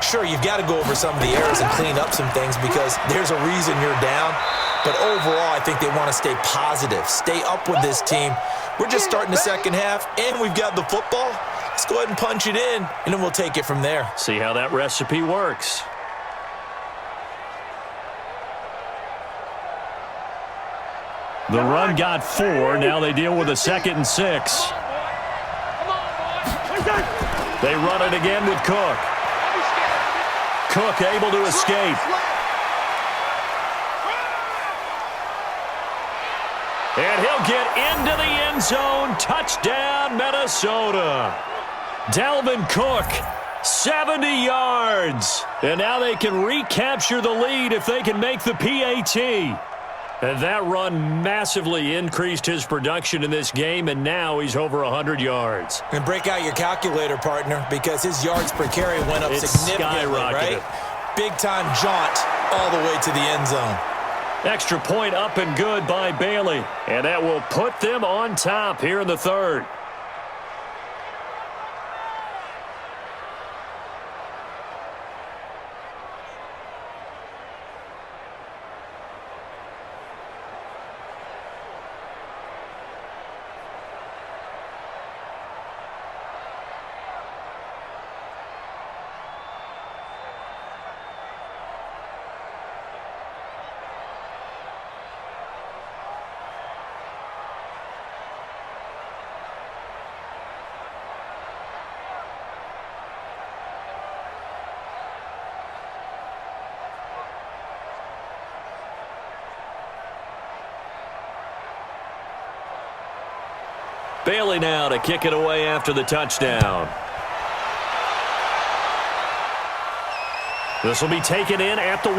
Sure, you've got to go over some of the errors and clean up some things because there's a reason you're down. But overall, I think they want to stay positive, stay up with this team. We're just starting the second half, and we've got the football. Let's go ahead and punch it in, and then we'll take it from there. See how that recipe works. The run got 4. Now they deal with a 2nd and 6. They run it again with Cook. Cook able to escape. And he'll get into the end zone. Touchdown, Minnesota. Dalvin Cook, 70 yards. And now they can recapture the lead if they can make the PAT. And that run massively increased his production in this game, and now he's over 100 yards. And break out your calculator, partner, because his yards per carry went up significantly, right? Big-time jaunt all the way to the end zone. Extra point up and good by Bailey. And that will put them on top here in the third. Bailey now to kick it away after the touchdown. This will be taken in at the 1.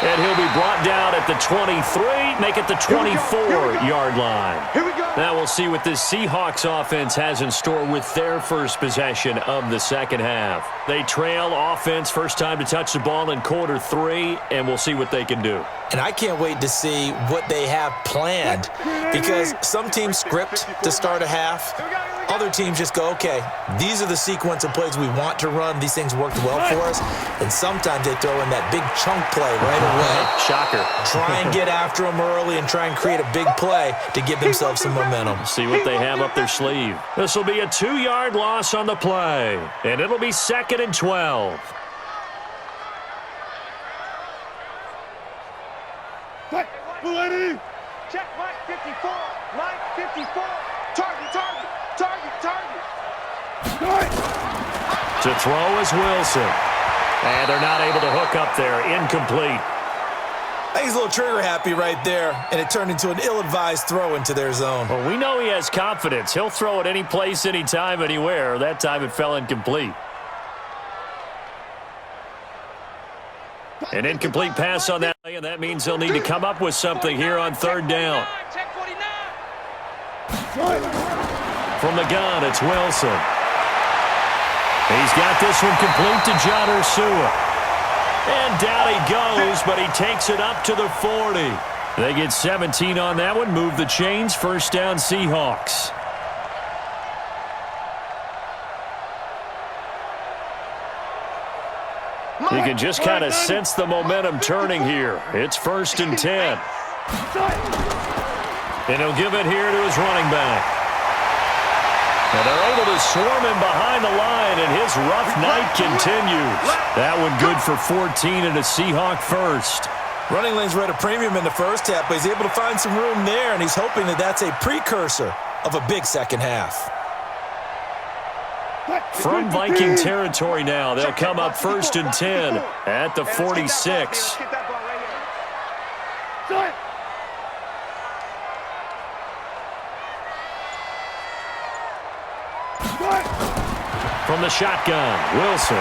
And he'll be brought down at the 23, make it the 24-yard line. Here we go. Now we'll see what this Seahawks offense has in store with their first possession of the second half. They trail offense first time to touch the ball in quarter 3, and we'll see what they can do. And I can't wait to see what they have planned, because some teams script to start a half. Other teams just go, okay, these are the sequence of plays we want to run. These things worked well for us. And sometimes they throw in that big chunk play right away. Shocker. Try and get after them early and try and create a big play to give themselves some momentum. See what they have up their sleeve. This will be a 2-yard loss on the play, and it'll be 2nd and 12. Check Mike 54. Mike 54. Target. To throw is Wilson. And they're not able to hook up there. Incomplete. I think he's a little trigger happy right there, and it turned into an ill-advised throw into their zone. Well, we know he has confidence. He'll throw it any place, anytime, anywhere. That time it fell incomplete. An incomplete pass on that play, and that means they'll need to come up with something here on 3rd down. From the gun, it's Wilson. He's got this one complete to John Ursua. And down he goes, but he takes it up to the 40. They get 17 on that one, move the chains, 1st down Seahawks. You can just kind of sense the momentum turning here. It's 1st and 10. And he'll give it here to his running back. And they're able to swarm him behind the line, and his rough night continues. That one good for 14 and a Seahawk first. Running lanes were at a premium in the first half, but he's able to find some room there, and he's hoping that that's a precursor of a big second half. From Viking territory now, they'll come up 1st and 10 at the 46. From the shotgun, Wilson.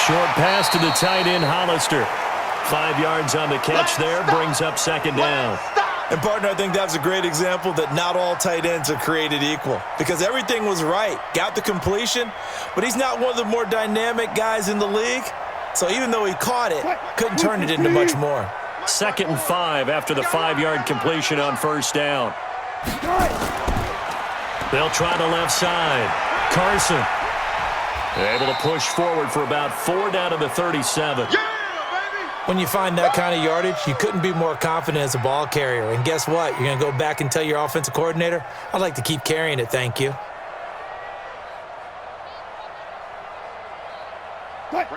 Short pass to the tight end, Hollister. 5 yards on the catch there, brings up 2nd down. And, partner, I think that was a great example that not all tight ends are created equal, because everything was right. Got the completion, but he's not one of the more dynamic guys in the league. So even though he caught it, couldn't turn it into much more. 2nd and 5 after the 5-yard completion on 1st down. They'll try the left side. Carson able to push forward for about 4 down to the 37. When you find that kind of yardage, you couldn't be more confident as a ball carrier. And guess what? You're going to go back and tell your offensive coordinator, I'd like to keep carrying it, thank you. Right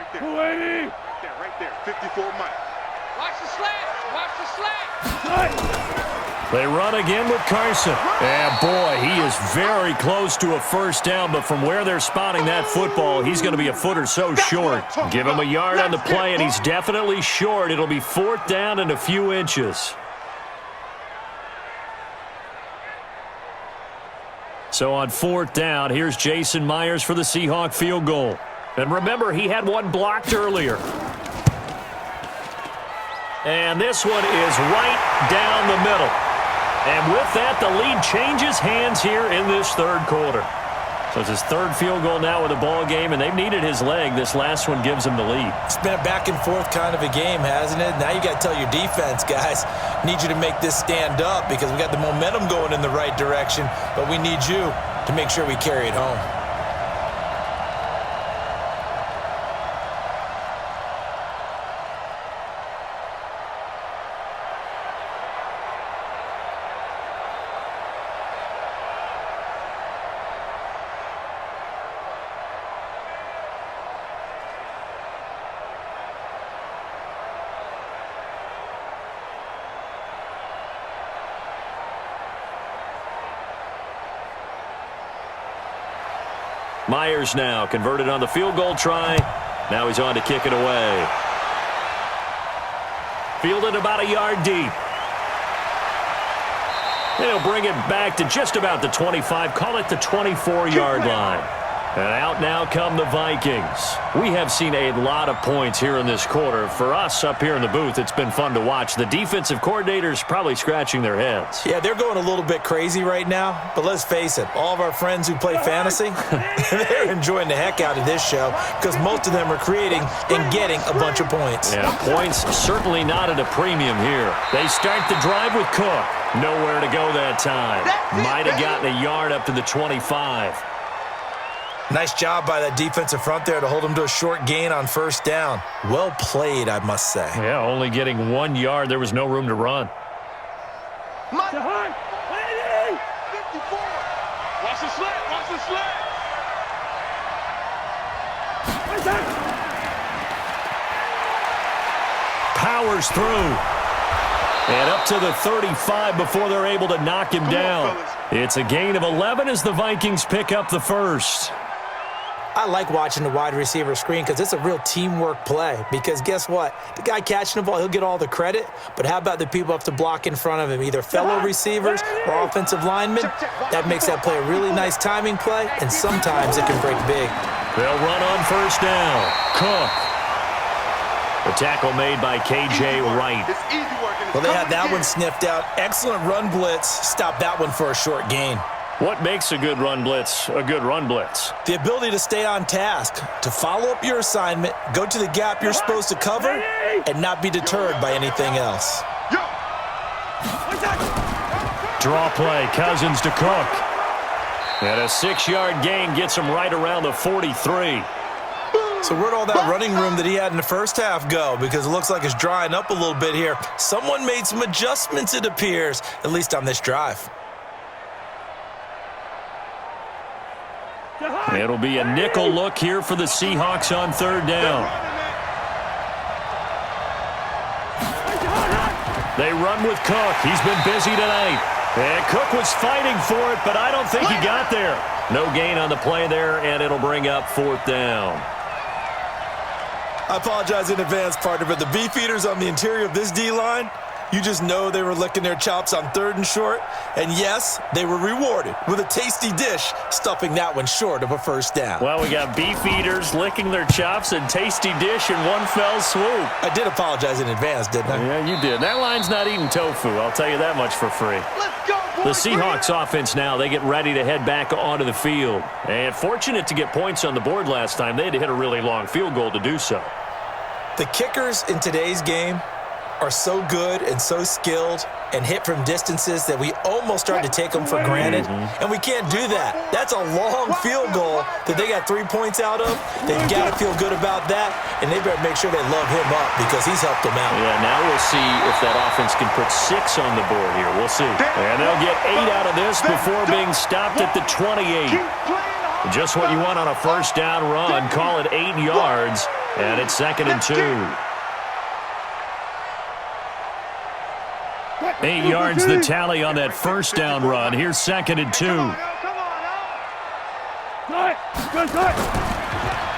there. 54 Mike. Watch the slant. They run again with Carson. And, boy, he is very close to a 1st down, but from where they're spotting that football, he's going to be a foot or so short. Give him a yard on the play, and he's definitely short. It'll be 4th down and a few inches. So on 4th down, here's Jason Myers for the Seahawk field goal. And remember, he had one blocked earlier. And this one is right down the middle. And with that, the lead changes hands here in this 3rd quarter. So it's his 3rd field goal now with a ball game, and they've needed his leg. This last one gives him the lead. It's been a back-and-forth kind of a game, hasn't it? Now you got to tell your defense, guys, need you to make this stand up because we got the momentum going in the right direction, but we need you to make sure we carry it home. Myers now converted on the field goal try. Now he's on to kick it away. Fielded about a yard deep. They'll bring it back to just about the 25. Call it the 24-yard line. And out now come the Vikings. We have seen a lot of points here in this quarter. For us up here in the booth, it's been fun to watch. The defensive coordinators probably scratching their heads. Yeah, they're going a little bit crazy right now. But let's face it, all of our friends who play fantasy, they're enjoying the heck out of this show because most of them are creating and getting a bunch of points. Yeah, points certainly not at a premium here. They start the drive with Cook. Nowhere to go that time. Might have gotten a yard up to the 25. Nice job by that defensive front there to hold him to a short gain on first down. Well played, I must say. Yeah, only getting 1 yard. There was no room to run. Watch the slant. Watch the slant. Powers through. And up to the 35 before they're able to knock him down. It's a gain of 11 as the Vikings pick up the first. I like watching the wide receiver screen because it's a real teamwork play. Because guess what? The guy catching the ball, he'll get all the credit. But how about the people have to block in front of him, either fellow receivers or offensive linemen? That makes that play a really nice timing play, and sometimes it can break big. They'll run on first down. Cook. The tackle made by K.J. Wright. Well, they had that one sniffed out. Excellent run blitz. Stop that one for a short gain. What makes a good run blitz a good run blitz? The ability to stay on task, to follow up your assignment, go to the gap you're supposed to cover, and not be deterred by anything else. Draw play, Cousins to Cook. And a 6-yard gain gets him right around the 43. So where'd all that running room that he had in the first half go? Because it looks like it's drying up a little bit here. Someone made some adjustments, it appears, at least on this drive. It'll be a nickel look here for the Seahawks on third down. They run with Cook. He's been busy tonight. And Cook was fighting for it, but I don't think he got there. No gain on the play there, and it'll bring up fourth down. I apologize in advance, partner, but the beef eaters on the interior of this D-line, you just know they were licking their chops on third and short. And yes, they were rewarded with a tasty dish, stuffing that one short of a first down. Well, we got beef eaters licking their chops and tasty dish in one fell swoop. I did apologize in advance, didn't I? Yeah, you did. That line's not eating tofu, I'll tell you that much for free. Let's go, boys. The Seahawks offense now, they get ready to head back onto the field. And fortunate to get points on the board last time. They had to hit a really long field goal to do so. The kickers in today's game are so good and so skilled and hit from distances that we almost start to take them for granted. And we can't do that. That's a long field goal that they got 3 points out of. They've got to feel good about that, and they better make sure they love him up because he's helped them out. Yeah, now we'll see if that offense can put 6 on the board here. We'll see. And they'll get 8 out of this before being stopped at the 28. Just what you want on a first down run. Call it 8 yards, and it's 2nd and 2. 8 yards the tally on that first down run. Here's 2nd and 2.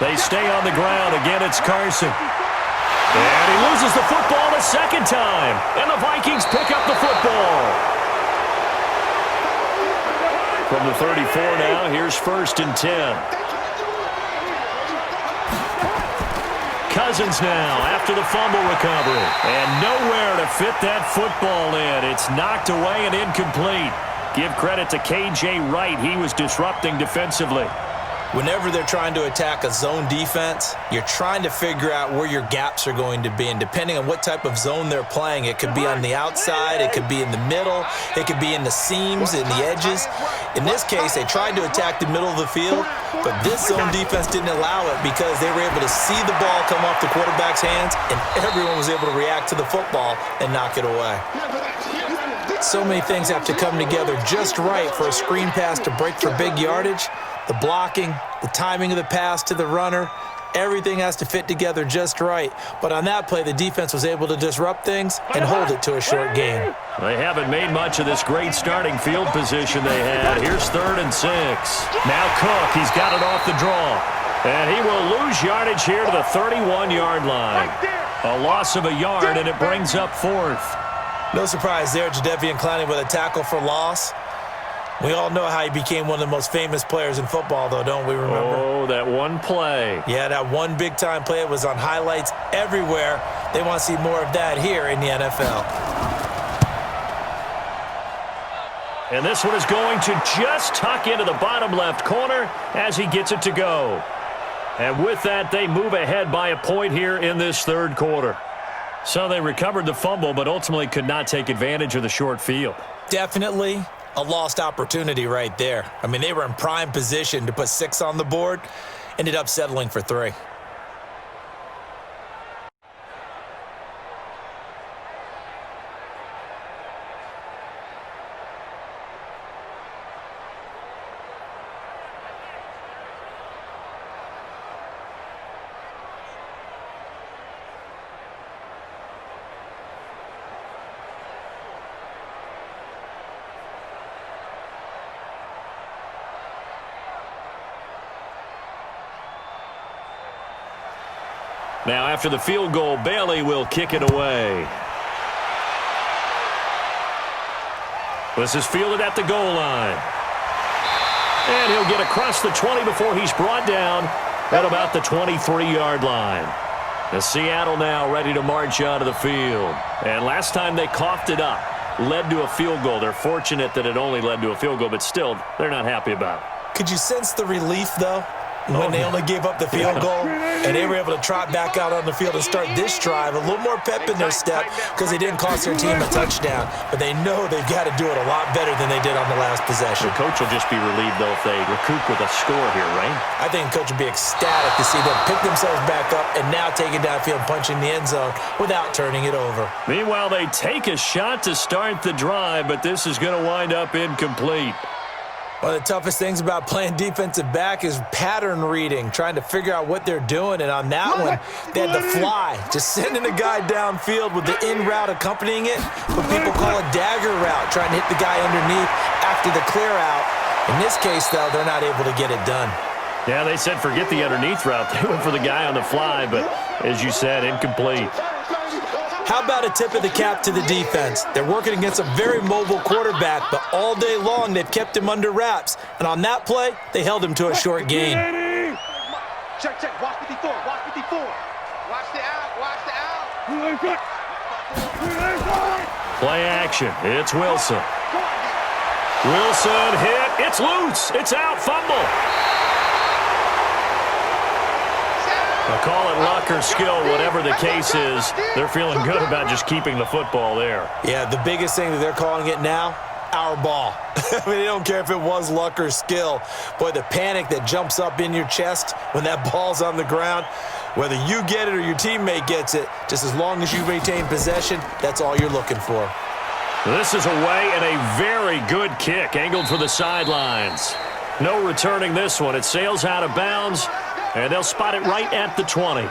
They stay on the ground. Again, it's Carson. And he loses the football a second time. And the Vikings pick up the football. From the 34 now, here's 1st and 10. Cousins now after the fumble recovery. And nowhere to fit that football in. It's knocked away and incomplete. Give credit to K.J. Wright. He was disrupting defensively. Whenever they're trying to attack a zone defense, you're trying to figure out where your gaps are going to be. And depending on what type of zone they're playing, it could be on the outside, it could be in the middle, it could be in the seams, in the edges. In this case, they tried to attack the middle of the field, but this zone defense didn't allow it because they were able to see the ball come off the quarterback's hands, and everyone was able to react to the football and knock it away. So many things have to come together just right for a screen pass to break for big yardage. The blocking, the timing of the pass to the runner, everything has to fit together just right. But on that play, the defense was able to disrupt things and hold it to a short gain. They haven't made much of this great starting field position they had. Here's 3rd and 6. Now Cook, he's got it off the draw. And he will lose yardage here to the 31-yard line. A loss of a yard, and it brings up 4th. No surprise there, Jadeveon Clowney with a tackle for loss. We all know how he became one of the most famous players in football, though, don't we remember? Oh, that one play. Yeah, that one big-time play. It was on highlights everywhere. They want to see more of that here in the NFL. And this one is going to just tuck into the bottom left corner as he gets it to go. And with that, they move ahead by a point here in this third quarter. So they recovered the fumble, but ultimately could not take advantage of the short field. Definitely a lost opportunity right there. I mean, they were in prime position to put 6 on the board, ended up settling for 3. Now, after the field goal, Bailey will kick it away. This is fielded at the goal line. And he'll get across the 20 before he's brought down at about the 23-yard line. The Seattle now ready to march out of the field. And last time they coughed it up, led to a field goal. They're fortunate that it only led to a field goal, but still, they're not happy about it. Could you sense the relief, though, when they only gave up the field goal and they were able to trot back out on the field and start this drive? A little more pep in their step because they didn't cost their team a touchdown, but they know they've got to do it a lot better than they did on the last possession. The coach will just be relieved, though, if they recoup with a score here, right? I think the coach will be ecstatic to see them pick themselves back up and now take it downfield, punching the end zone without turning it over. Meanwhile, they take a shot to start the drive, but this is going to wind up incomplete. One of the toughest things about playing defensive back is pattern reading, trying to figure out what they're doing. And on that one, they had to fly, just sending a guy downfield with the in route accompanying it, what people call a dagger route, trying to hit the guy underneath after the clear out. In this case, though, they're not able to get it done. Yeah, they said forget the underneath route. They went for the guy on the fly, but as you said, incomplete. How about a tip of the cap to the defense? They're working against a very mobile quarterback, but all day long they've kept him under wraps. And on that play, they held him to a short gain. Check, check. Watch 54. Watch 54. Watch the out. Watch the out. Play action. It's Wilson. Wilson hit. It's loose. It's out. Fumble. Now call it luck or skill, whatever the case is. They're feeling good about just keeping the football there. Yeah, the biggest thing that they're calling it now, our ball. I mean, they don't care if it was luck or skill. Boy, the panic that jumps up in your chest when that ball's on the ground, whether you get it or your teammate gets it, just as long as you maintain possession, that's all you're looking for. This is away and a very good kick, angled for the sidelines. No returning this one. It sails out of bounds, and they'll spot it right at the 20.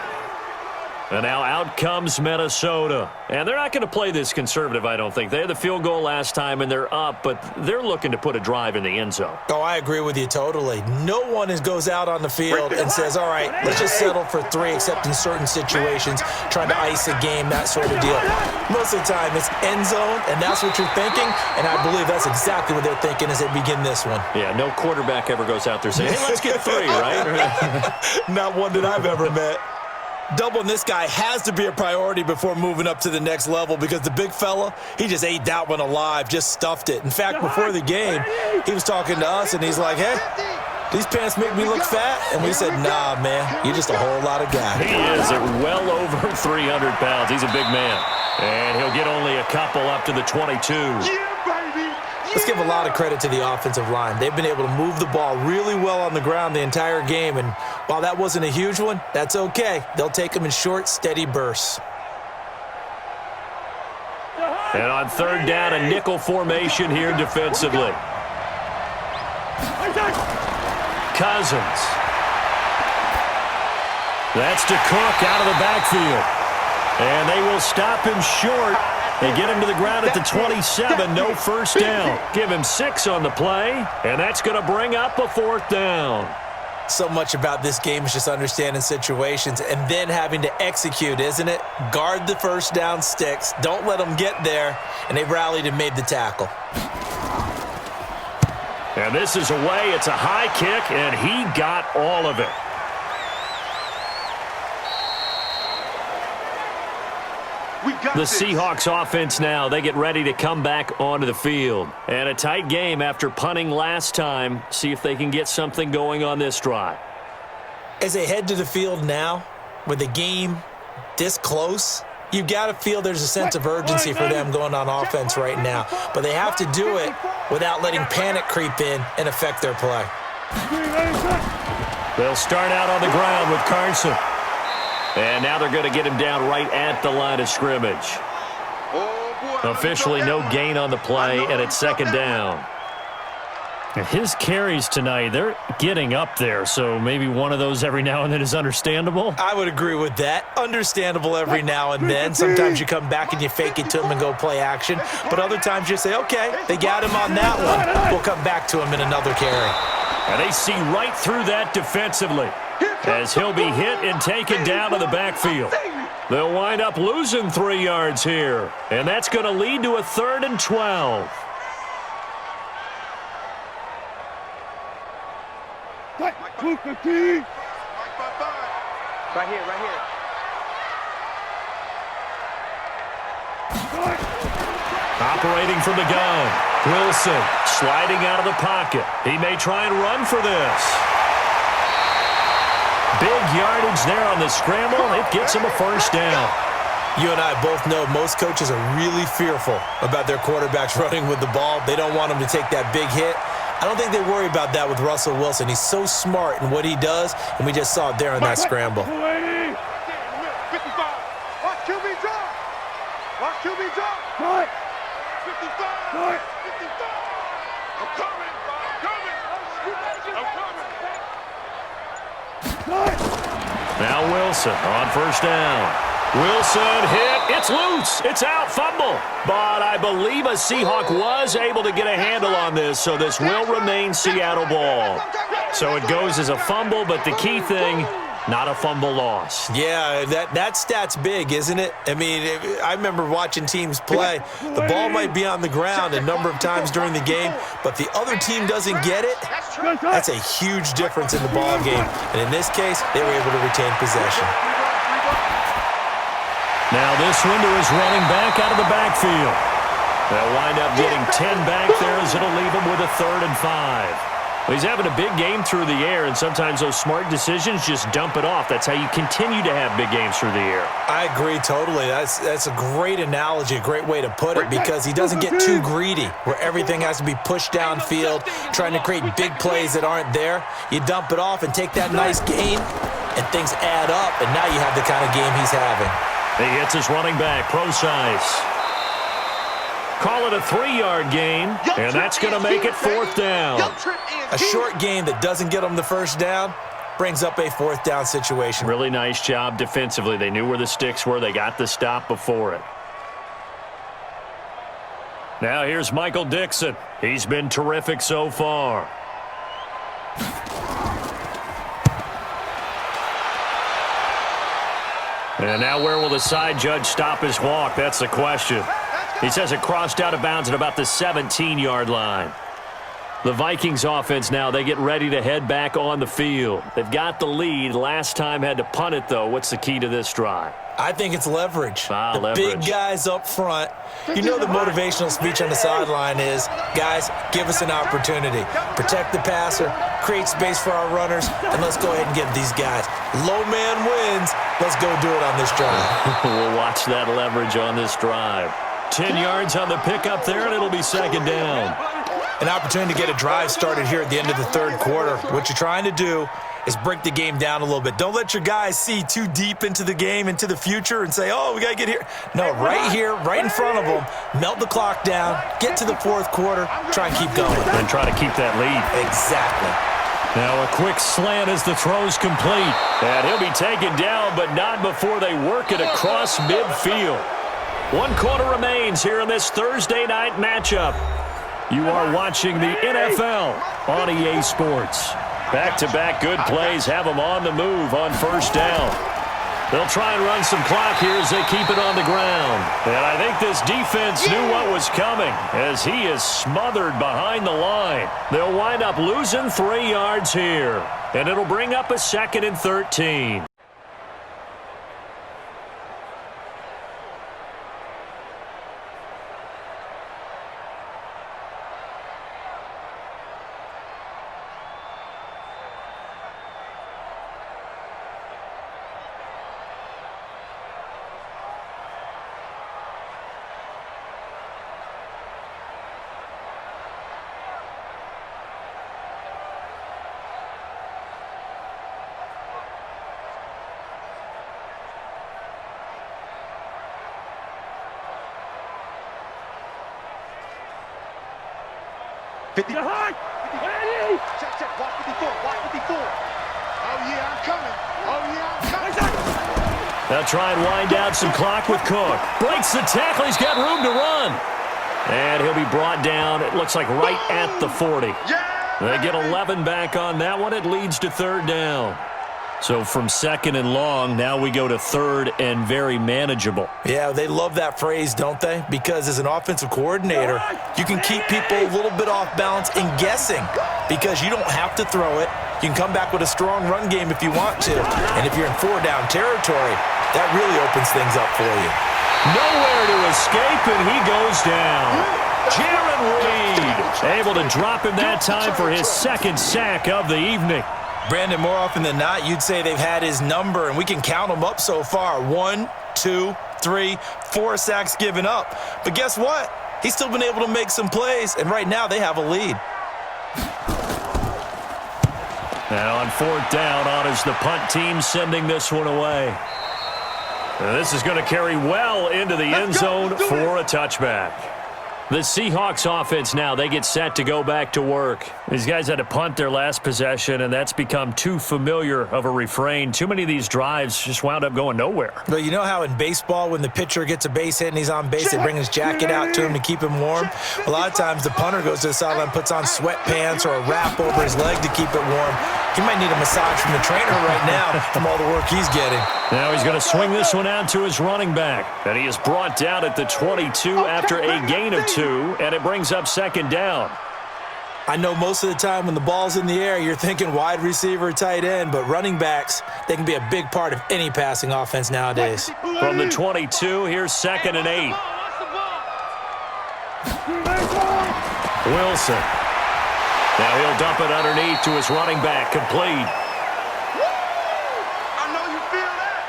And now out comes Minnesota. And they're not going to play this conservative, I don't think. They had the field goal last time, and they're up, but they're looking to put a drive in the end zone. Oh, I agree with you totally. No one goes out on the field and says, all right, let's just settle for 3, except in certain situations, trying to ice a game, that sort of deal. Most of the time, it's end zone, and that's what you're thinking, and I believe that's exactly what they're thinking as they begin this one. Yeah, no quarterback ever goes out there saying, hey, let's get 3, right? Not one that I've ever met. Doubling this guy has to be a priority before moving up to the next level because the big fella, he just ate that one alive, just stuffed it. In fact, before the game, he was talking to us, and he's like, hey, these pants make me look fat? And we said, nah, man, you're just a whole lot of guy. He is at well over 300 pounds. He's a big man. And he'll get only a couple up to the 22. Let's give a lot of credit to the offensive line. They've been able to move the ball really well on the ground the entire game, and while that wasn't a huge one, that's okay. They'll take them in short, steady bursts. And on third down, a nickel formation here defensively. Cousins. That's to Cook out of the backfield. And they will stop him short. They get him to the ground at the 27, no first down. Give him 6 on the play, and that's going to bring up a 4th down. So much about this game is just understanding situations and then having to execute, isn't it? Guard the first down sticks. Don't let them get there, and they rallied and made the tackle. And this is away. It's a high kick, and he got all of it. The Seahawks offense now, they get ready to come back onto the field. And a tight game after punting last time. See if they can get something going on this drive. As they head to the field now, with the game this close, you've got to feel there's a sense of urgency for them going on offense right now. But they have to do it without letting panic creep in and affect their play. They'll start out on the ground with Carson. And now they're going to get him down right at the line of scrimmage. Officially no gain on the play, and it's second down. And his carries tonight, they're getting up there, so maybe one of those every now and then is understandable. I would agree with that. Understandable every now and then. Sometimes you come back and you fake it to him and go play action. But other times you say, okay, they got him on that one. We'll come back to him in another carry. And they see right through that defensively as he'll be hit and taken down to the backfield. They'll wind up losing 3 yards here, and that's going to lead to a 3rd and 12. Right here, right here. Operating from the gun, Wilson sliding out of the pocket. He may try and run for this. Big yardage there on the scramble. It gets him a first down. You and I both know most coaches are really fearful about their quarterbacks running with the ball. They don't want them to take that big hit. I don't think they worry about that with Russell Wilson. He's so smart in what he does, and we just saw it there in that scramble. 55. Watch QB drop. Watch QB drop. 55. 55. I'm coming. Now Wilson on first down. Wilson hit. It's loose. It's out. Fumble. But I believe a Seahawk was able to get a handle on this, so this will remain Seattle ball. So it goes as a fumble, but the key thing, not a fumble loss. Yeah, that stat's big, isn't it? I mean, I remember watching teams play. The ball might be on the ground a number of times during the game, but the other team doesn't get it. That's a huge difference in the ball game. And in this case, they were able to retain possession. Now this window is running back out of the backfield. They'll wind up getting 10 back there as it'll leave them with a 3rd and 5. Well, he's having a big game through the air, and sometimes those smart decisions just dump it off. That's how you continue to have big games through the air. I agree totally. That's a great analogy, a great way to put it, because he doesn't get too greedy where everything has to be pushed downfield, trying to create big plays that aren't there. You dump it off and take that nice gain, and things add up, and now you have the kind of game he's having. He hits his running back, Procise. Call it a 3-yard gain, and that's going to make it 4th down. A short gain that doesn't get them the first down brings up a 4th down situation. Really nice job defensively. They knew where the sticks were. They got the stop before it. Now here's Michael Dixon. He's been terrific so far. And now where will the side judge stop his walk? That's the question. He says it crossed out of bounds at about the 17-yard line. The Vikings offense now, they get ready to head back on the field. They've got the lead. Last time had to punt it, though. What's the key to this drive? I think it's leverage. Leverage. Big guys up front. You know the motivational speech on the sideline is, guys, give us an opportunity. Protect the passer, create space for our runners, and let's go ahead and get these guys. Low man wins. Let's go do it on this drive. We'll watch that leverage on this drive. 10 yards on the pickup there, and it'll be second down. An opportunity to get a drive started here at the end of the 3rd quarter. What you're trying to do is break the game down a little bit. Don't let your guys see too deep into the game, into the future, and say, oh, we got to get here. No, right here, right in front of them, melt the clock down, get to the 4th quarter, try and keep going. And try to keep that lead. Exactly. Now a quick slant as the throw's complete. And he'll be taken down, but not before they work it across midfield. 1 quarter remains here in this Thursday night matchup. You are watching the NFL on EA Sports. Back-to-back good plays have them on the move on first down. They'll try and run some clock here as they keep it on the ground. And I think this defense knew what was coming as he is smothered behind the line. They'll wind up losing 3 yards here. And it'll bring up a 2nd and 13. Check, watch 54, watch 54. Oh, yeah, I'm coming. Oh, yeah, I'm coming. They'll try and wind down some clock with Cook. Breaks the tackle. He's got room to run. And he'll be brought down, it looks like, right at the 40. They get 11 back on that one. It leads to 3rd down. So from 2nd and long, now we go to 3rd and very manageable. Yeah, they love that phrase, don't they? Because as an offensive coordinator, you can keep people a little bit off balance and guessing because you don't have to throw it. You can come back with a strong run game if you want to. And if you're in 4-down territory, that really opens things up for you. Nowhere to escape, and he goes down. Jaron Reed able to drop him that time for his 2nd sack of the evening. Brandon, more often than not, you'd say they've had his number, and we can count them up so far. 1, 2, 3, 4 sacks given up. But guess what? He's still been able to make some plays, and right now they have a lead. Now on 4th down, on is the punt team sending this one away. And this is going to carry well into the end zone for a touchback. The Seahawks offense now, they get set to go back to work. These guys had to punt their last possession, and that's become too familiar of a refrain. Too many of these drives just wound up going nowhere. But you know how in baseball, when the pitcher gets a base hit and he's on base, they bring his jacket out to him to keep him warm? A lot of times the punter goes to the sideline, puts on sweatpants or a wrap over his leg to keep it warm. He might need a massage from the trainer right now from all the work he's getting. Now he's going to swing this one out to his running back. And he is brought down at the 22 after a gain of 2, and it brings up 2nd down. I know most of the time when the ball's in the air, you're thinking wide receiver, tight end, but running backs, they can be a big part of any passing offense nowadays. From the 22, here's 2nd and 8. Wilson. Now he'll dump it underneath to his running back, complete. I know you feel that.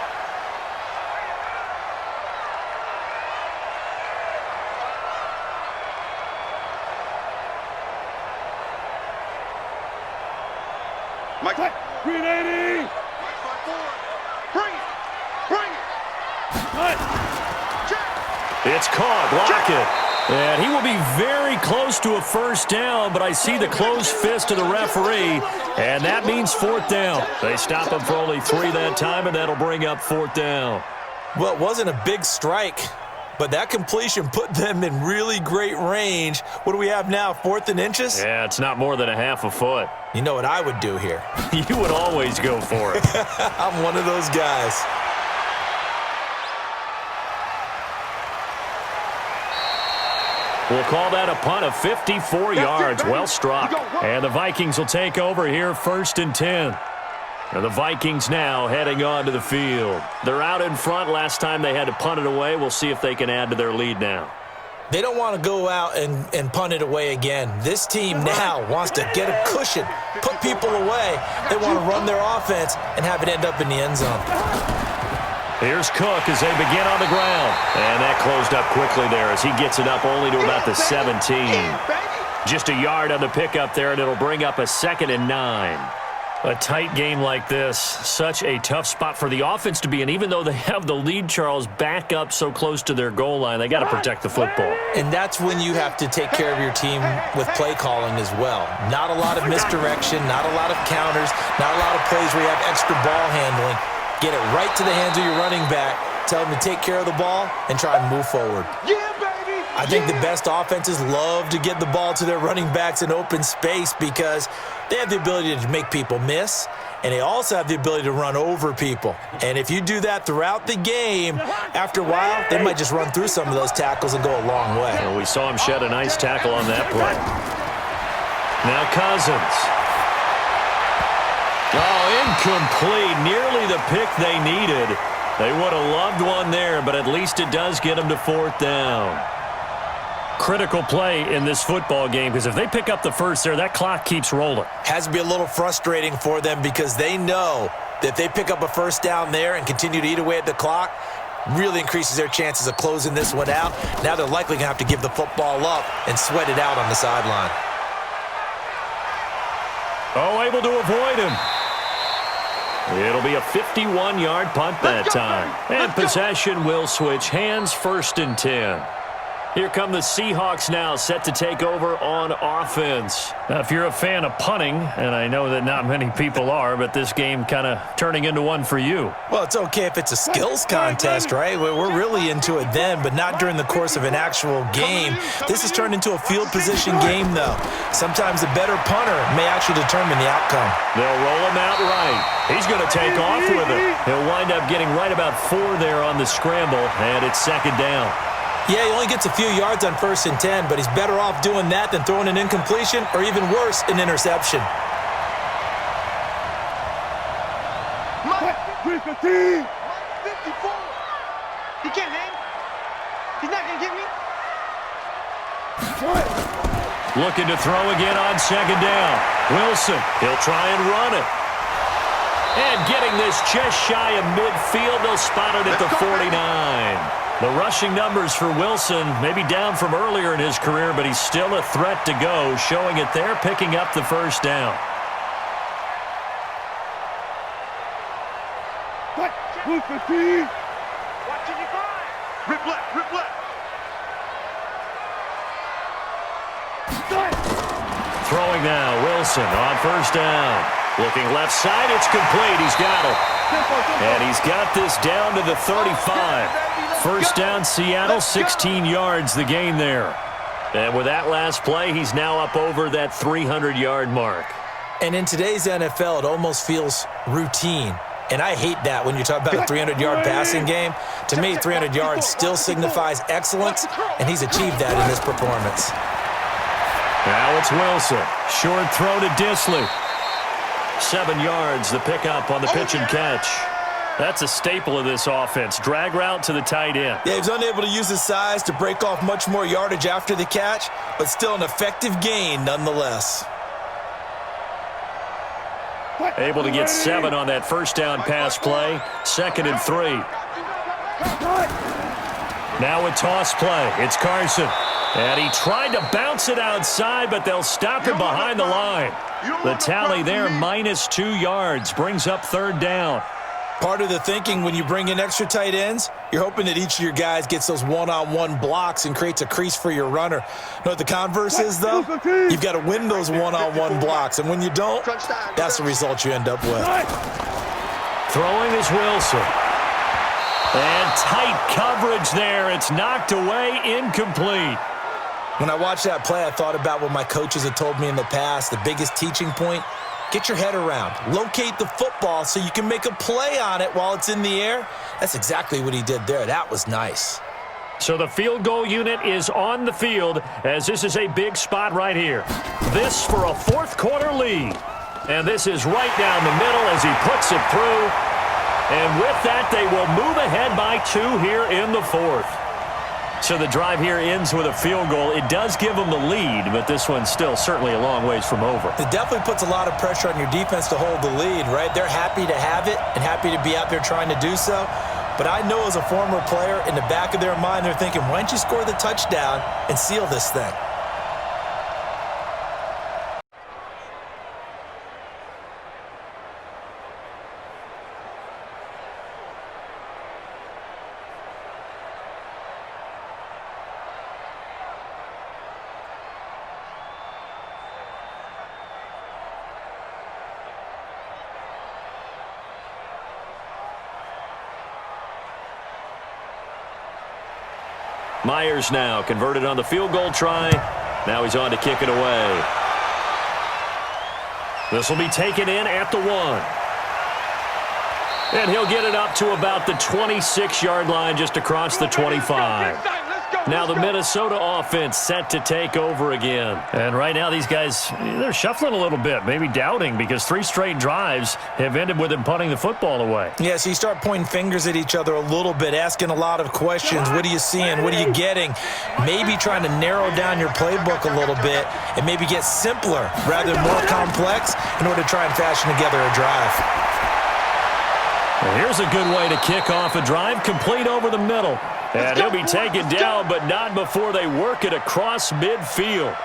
Mike, Green 80. Bring it. It's caught. Block it. And he will be very close to a 1st down, but I see the closed fist of the referee, and that means 4th down. They stop him for only 3 that time, and that'll bring up 4th down. Well, it wasn't a big strike, but that completion put them in really great range. What do we have now, 4th and inches? Yeah, it's not more than a half a foot. You know what I would do here? You would always go for it. I'm one of those guys. We'll call that a punt of 54 yards. Well struck. And the Vikings will take over here 1st and 10. And the Vikings now heading on to the field. They're out in front. Last time they had to punt it away. We'll see if they can add to their lead now. They don't want to go out and punt it away again. This team now wants to get a cushion, put people away. They want to run their offense and have it end up in the end zone. Here's Cook as they begin on the ground. And that closed up quickly there as he gets it up only to about the 17. Just a yard on the pickup there, and it'll bring up a 2nd and 9. A tight game like this, such a tough spot for the offense to be in. Even though they have the lead, Charles, back up so close to their goal line, they got to protect the football. And that's when you have to take care of your team with play calling as well. Not a lot of misdirection, not a lot of counters, not a lot of plays where you have extra ball handling. Get it right to the hands of your running back. Tell him to take care of the ball and try and move forward. Yeah, baby. I think the best offenses love to get the ball to their running backs in open space because they have the ability to make people miss, and they also have the ability to run over people. And if you do that throughout the game, after a while, they might just run through some of those tackles and go a long way. Well, we saw him shed a nice tackle on that play. Now Cousins. Oh, incomplete. Nearly the pick they needed. They would have loved one there, but at least it does get them to 4th down. Critical play in this football game because if they pick up the first there, that clock keeps rolling. Has to be a little frustrating for them because they know that if they pick up a first down there and continue to eat away at the clock, really increases their chances of closing this one out. Now they're likely going to have to give the football up and sweat it out on the sideline. Oh, able to avoid him. It'll be a 51-yard punt that time. And possession will switch hands, 1st and 10. Here come the Seahawks now, set to take over on offense. Now, if you're a fan of punting, and I know that not many people are, but this game kind of turning into one for you. Well, it's okay if it's a skills contest, right? We're really into it then, but not during the course of an actual game. This has turned into a field position game, though. Sometimes the better punter may actually determine the outcome. They'll roll him out right. He's going to take off with it. He'll wind up getting right about 4 there on the scramble, and it's 2nd down. Yeah, he only gets a few yards on 1st and 10, but he's better off doing that than throwing an incompletion or even worse, an interception. Mike 54. He can't hang. He's not going to get me. Looking to throw again on 2nd down. Wilson, he'll try and run it. And getting this just shy of midfield, they'll spot it at the 49. The rushing numbers for Wilson maybe down from earlier in his career, but he's still a threat to go, showing it there, picking up the 1st down. Watching you find. Rip left, rip left. Throwing now, Wilson on 1st down. Looking left side, it's complete. He's got it. And he's got this down to the 35. 1st down, Seattle, 16 yards the gain there. And with that last play, he's now up over that 300-yard mark. And in today's NFL, it almost feels routine. And I hate that when you talk about a 300-yard passing game. To me, 300 yards still signifies excellence, and he's achieved that in this performance. Now it's Wilson. Short throw to Disley. 7 yards, the pickup on the pitch and catch. That's a staple of this offense. Drag route to the tight end. Yeah, he was unable to use his size to break off much more yardage after the catch, but still an effective gain nonetheless. Able to get 7 on that 1st down pass play. 2nd and 3. Now a toss play. It's Carson. And he tried to bounce it outside, but they'll stop him behind the line. The tally there, -2 yards, brings up 3rd down. Part of the thinking when you bring in extra tight ends, you're hoping that each of your guys gets those one-on-one blocks and creates a crease for your runner. You know what the converse is, though? You've got to win those one-on-one blocks, and when you don't, that's the result you end up with. Throwing is Wilson. And tight coverage there. It's knocked away, incomplete. When I watched that play, I thought about what my coaches had told me in the past. The biggest teaching point, get your head around. Locate the football so you can make a play on it while it's in the air. That's exactly what he did there. That was nice. So the field goal unit is on the field as this is a big spot right here. This for a 4th quarter lead. And this is right down the middle as he puts it through. And with that, they will move ahead by 2 here in the 4th. So the drive here ends with a field goal. It does give them the lead, but this one's still certainly a long ways from over. It definitely puts a lot of pressure on your defense to hold the lead, right? They're happy to have it and happy to be out there trying to do so. But I know as a former player, in the back of their mind, they're thinking, why don't you score the touchdown and seal this thing? Myers now converted on the field goal try. Now he's on to kick it away. This will be taken in at the 1. And he'll get it up to about the 26-yard line, just across the 25. Now the Minnesota offense set to take over again. And right now these guys, they're shuffling a little bit, maybe doubting, because 3 straight drives have ended with them punting the football away. Yeah, so you start pointing fingers at each other a little bit, asking a lot of questions. What are you seeing? What are you getting? Maybe trying to narrow down your playbook a little bit and maybe get simpler rather than more complex in order to try and fashion together a drive. Well, here's a good way to kick off a drive, complete over the middle. And he'll be taken down, but not before they work it across midfield.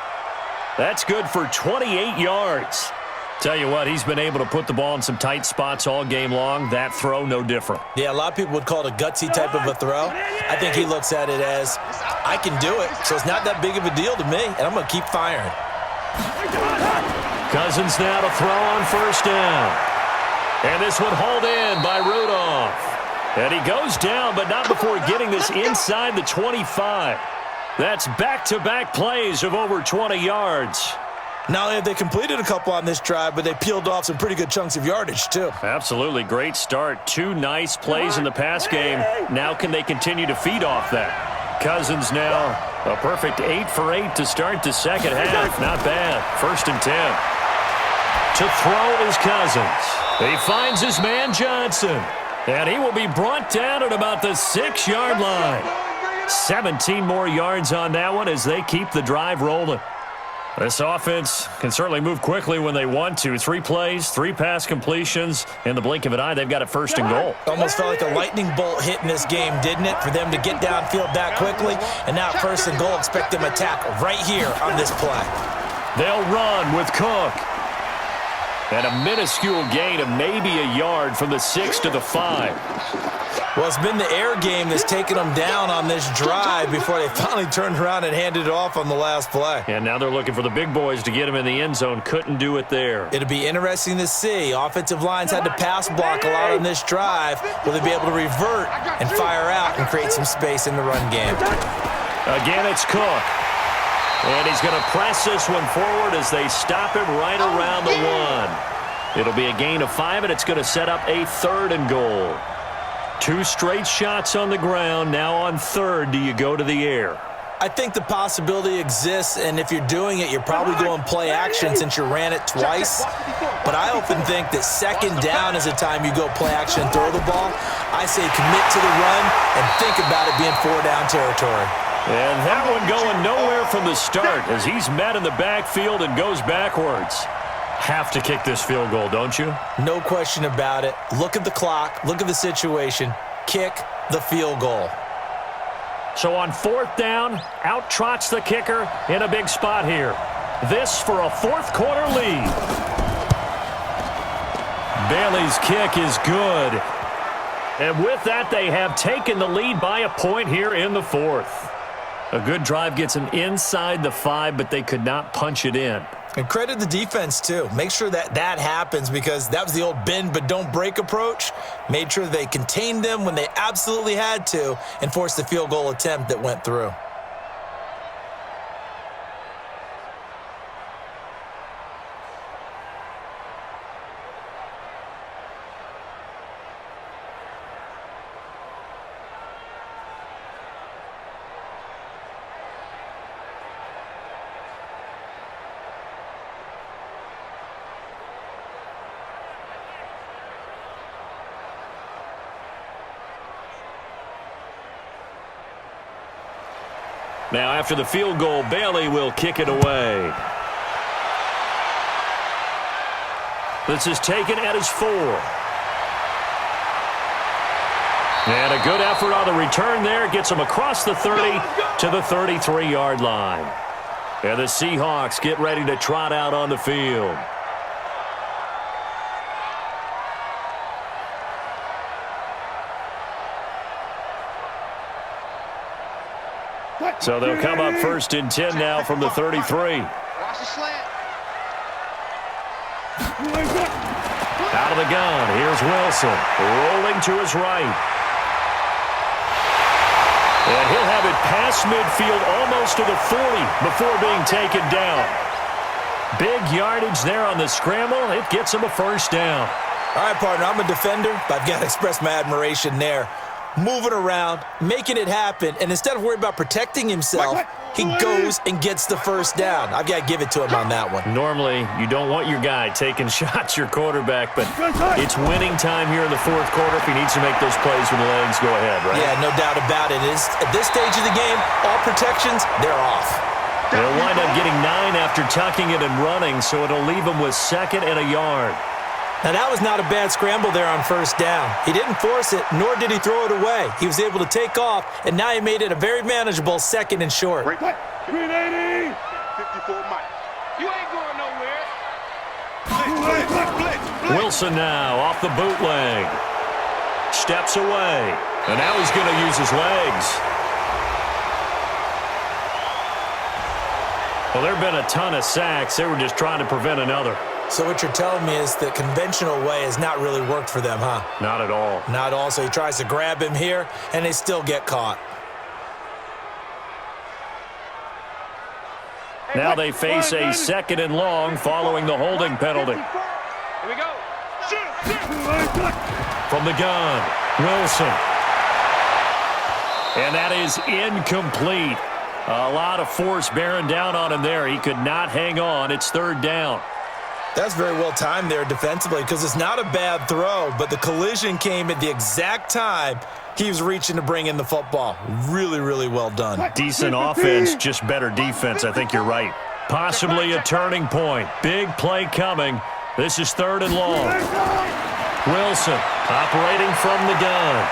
That's good for 28 yards. Tell you what, he's been able to put the ball in some tight spots all game long. That throw, no different. Yeah, a lot of people would call it a gutsy type of a throw. I think he looks at it as, I can do it, so it's not that big of a deal to me, and I'm going to keep firing. Cousins now to throw on first down. And this one hauled in by Rudolph. And he goes down, but not before getting this inside the 25. That's back-to-back plays of over 20 yards. Not only have they completed a couple on this drive, but they peeled off some pretty good chunks of yardage, too. Absolutely. Great start. 2 nice plays in the pass game. Now can they continue to feed off that? Cousins now a perfect 8 for 8 to start the second half. Not bad. 1st and 10. To throw is Cousins. He finds his man Johnson. And he will be brought down at about the 6-yard line. 17 more yards on that one as they keep the drive rolling. This offense can certainly move quickly when they want to. 3 plays, 3 pass completions. In the blink of an eye, they've got it 1st and goal. Almost felt like a lightning bolt hit in this game, didn't it? For them to get downfield that quickly. And now 1st and goal, expect them to attack right here on this play. They'll run with Cook. And a minuscule gain of maybe a yard from the 6 to the 5. Well, it's been the air game that's taken them down on this drive before they finally turned around and handed it off on the last play. And now they're looking for the big boys to get him in the end zone. Couldn't do it there. It'll be interesting to see. Offensive lines had to pass block a lot on this drive. Will they be able to revert and fire out and create some space in the run game? Again, it's Cook. And he's going to press this one forward as they stop him right around the 1. It'll be a gain of 5, and it's going to set up a 3rd and goal. 2 straight shots on the ground. Now on 3rd, do you go to the air? I think the possibility exists, and if you're doing it, you're probably going play action since you ran it twice. But I often think that 2nd down is the time you go play action and throw the ball. I say commit to the run and think about it being 4-down territory. And that one going nowhere from the start as he's met in the backfield and goes backwards. Have to kick this field goal, don't you? No question about it. Look at the clock. Look at the situation. Kick the field goal. So on 4th down, out trots the kicker in a big spot here. This for a 4th quarter lead. Bailey's kick is good. And with that, they have taken the lead by a point here in the 4th. A good drive gets them inside the 5, but they could not punch it in. And credit the defense, too. Make sure that that happens because that was the old bend but don't break approach. Made sure they contained them when they absolutely had to and forced the field goal attempt that went through. Now, after the field goal, Bailey will kick it away. This is taken at his 4. And a good effort on the return there. Gets him across the 30 to the 33-yard line. And the Seahawks get ready to trot out on the field. So they'll come up 1st and 10 now from the 33. Watch the slant. Out of the gun, here's Wilson, rolling to his right. And he'll have it past across midfield, almost to the 40 before being taken down. Big yardage there on the scramble. It gets him a first down. All right, partner, I'm a defender, but I've got to express my admiration there. Moving around, making it happen, and instead of worrying about protecting himself, he goes and gets the first down. I've got to give it to him on that one. Normally, you don't want your guy taking shots, your quarterback, but it's winning time here in the fourth quarter. If he needs to make those plays with the legs, go ahead, right? Yeah, no doubt about it. At this stage of the game, all protections, they're off. They'll wind up getting 9 after tucking it and running, so it'll leave him with 2nd and a yard. Now, that was not a bad scramble there on first down. He didn't force it, nor did he throw it away. He was able to take off, and now he made it a very manageable 2nd and short. 380. 54 Mike. You ain't going nowhere. Blitz. Wilson now off the bootleg. Steps away. And now he's going to use his legs. Well, there have been a ton of sacks. They were just trying to prevent another. So what you're telling me is the conventional way has not really worked for them, huh? Not at all. Not all. So he tries to grab him here, and they still get caught. Now they face a 2nd and long following the holding penalty. Here we go. From the gun, Wilson. And that is incomplete. A lot of force bearing down on him there. He could not hang on. It's 3rd down. That's very well timed there defensively because it's not a bad throw, but the collision came at the exact time he was reaching to bring in the football. Really, really well done. Decent offense, just better defense. I think you're right. Possibly a turning point. Big play coming. This is 3rd and long. Wilson operating from the gun.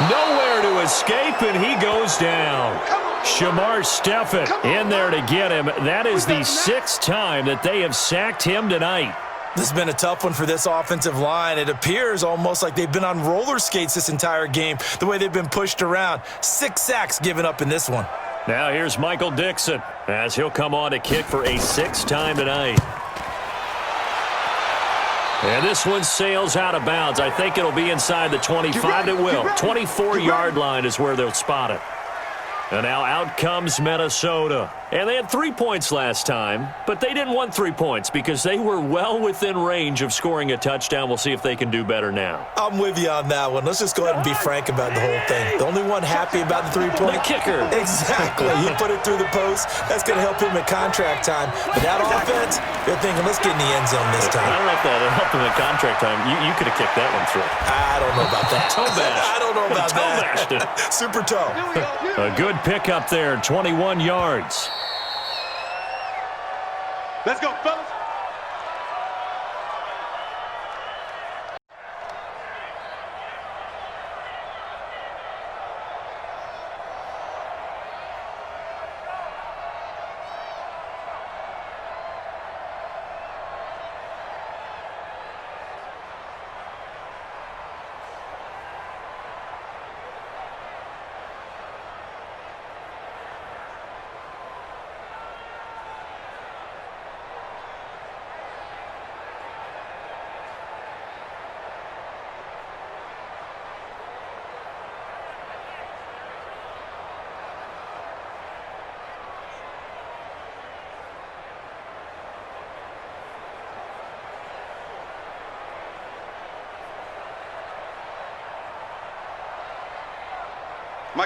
Nowhere to escape, and he goes down. Shamar Stephen in there to get him. That is the 6th time that they have sacked him tonight. This has been a tough one for this offensive line. It appears almost like they've been on roller skates this entire game, the way they've been pushed around. 6 sacks given up in this one. Now here's Michael Dixon as he'll come on to kick for a 6th time tonight. And this one sails out of bounds. I think it'll be inside the 25. It will. 24-yard line is where they'll spot it. And now out comes Minnesota. And they had 3 points last time, but they didn't want 3 points because they were well within range of scoring a touchdown. We'll see if they can do better now. I'm with you on that one. Let's just go ahead and be frank about the whole thing. The only one happy about the 3-point. The kicker. Exactly. He put it through the post. That's going to help him at contract time. But that offense, they're thinking, let's get in the end zone this time. I don't know if that helped him at contract time. You could have kicked that one through. I don't know about that. Toe bash. I don't know about toe that. bashed it. Super toe. A good pickup there, 21 yards. Let's go, fellas.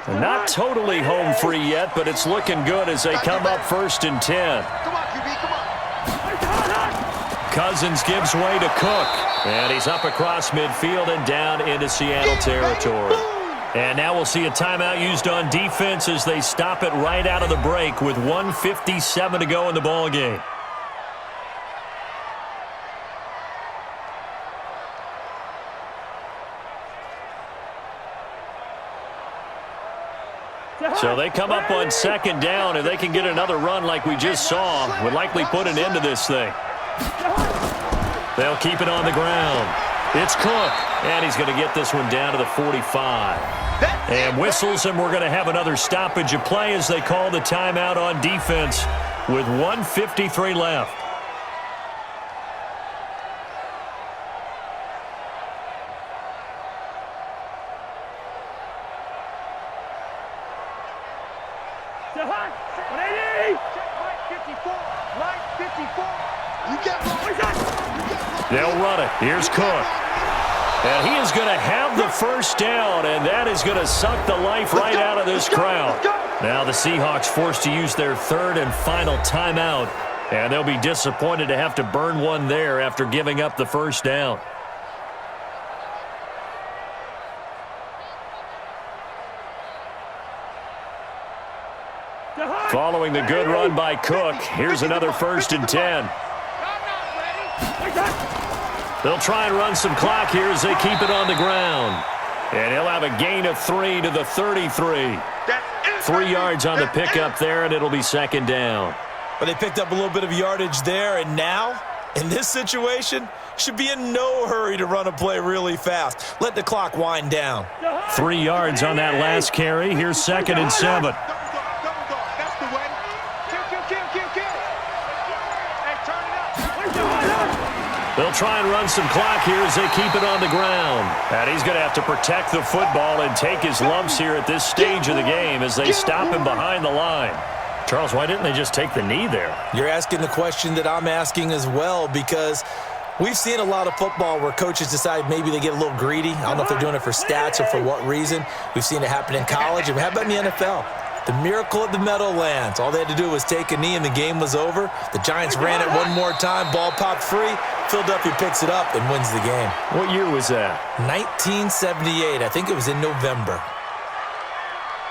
Not totally home free yet, but it's looking good as they come up 1st and 10. Come on, QB, come on. Cousins gives way to Cook, and he's up across midfield and down into Seattle territory. And now we'll see a timeout used on defense as they stop it right out of the break with 1:57 to go in the ballgame. So they come up on 2nd down. If they can get another run like we just saw, would likely put an end to this thing. They'll keep it on the ground. It's Cook, and he's going to get this one down to the 45. And whistles, and we're going to have another stoppage of play as they call the timeout on defense with 1:53 left. 180. Line 54. Line 54. You get one. They'll run it. Here's Cook. And he is going to have the first down, and that is going to suck the life right out of this crowd. Now the Seahawks forced to use their third and final timeout, and they'll be disappointed to have to burn one there after giving up the first down. Following the good run by Cook, here's another 1st and 10. They'll try and run some clock here as they keep it on the ground. And he'll have a gain of 3 to the 33. 3 yards on the pickup there, and it'll be 2nd down. But they picked up a little bit of yardage there, and now, in this situation, should be in no hurry to run a play really fast. Let the clock wind down. 3 yards on that last carry. Here's 2nd and 7. That's the way. Kill. Hey, turn it up. They'll try and run some clock here as they keep it on the ground. And he's going to have to protect the football and take his lumps here at this stage of the game as they stop him behind the line. Charles, why didn't they just take the knee there? You're asking the question that I'm asking as well, because we've seen a lot of football where coaches decide maybe they get a little greedy. I don't know if they're doing it for stats or for what reason. We've seen it happen in college. And how about in the NFL? The miracle of the Meadowlands. All they had to do was take a knee and the game was over. The Giants ran it one more time. Ball popped free. Philadelphia picks it up and wins the game. What year was that? 1978. I think it was in November.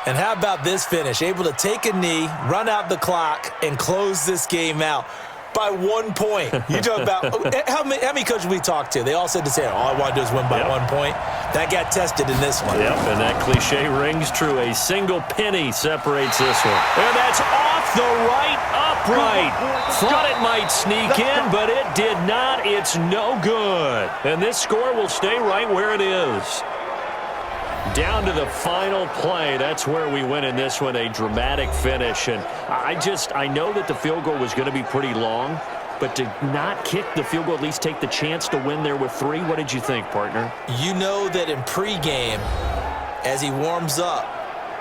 And how about this finish? Able to take a knee, run out the clock, and close this game out by 1 point. You talk about how many coaches we talked to? They all said the same. All I want to do is win by 1 point. That got tested in this one. Yep, and that cliche rings true. A single penny separates this one. And that's off the right upright. Thought it might sneak in, but it did not. It's no good. And this score will stay right where it is. Down to the final play. That's where we win in this one, a dramatic finish. And I know that the field goal was going to be pretty long, but to not kick the field goal, at least take the chance to win there with 3, what did you think, partner? You know that in pregame, as he warms up,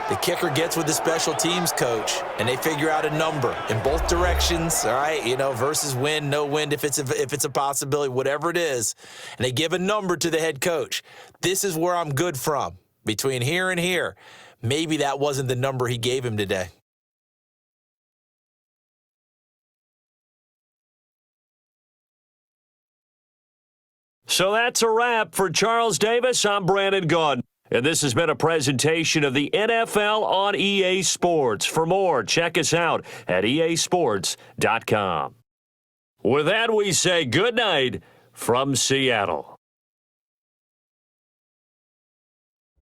the kicker gets with the special teams coach, and they figure out a number in both directions, all right, versus win, no win, if it's a possibility, whatever it is. And they give a number to the head coach. This is where I'm good from. Between here and here, maybe that wasn't the number he gave him today. So that's a wrap for Charles Davis. I'm Brandon Gaudin. And this has been a presentation of the NFL on EA Sports. For more, check us out at easports.com. With that, we say good night from Seattle.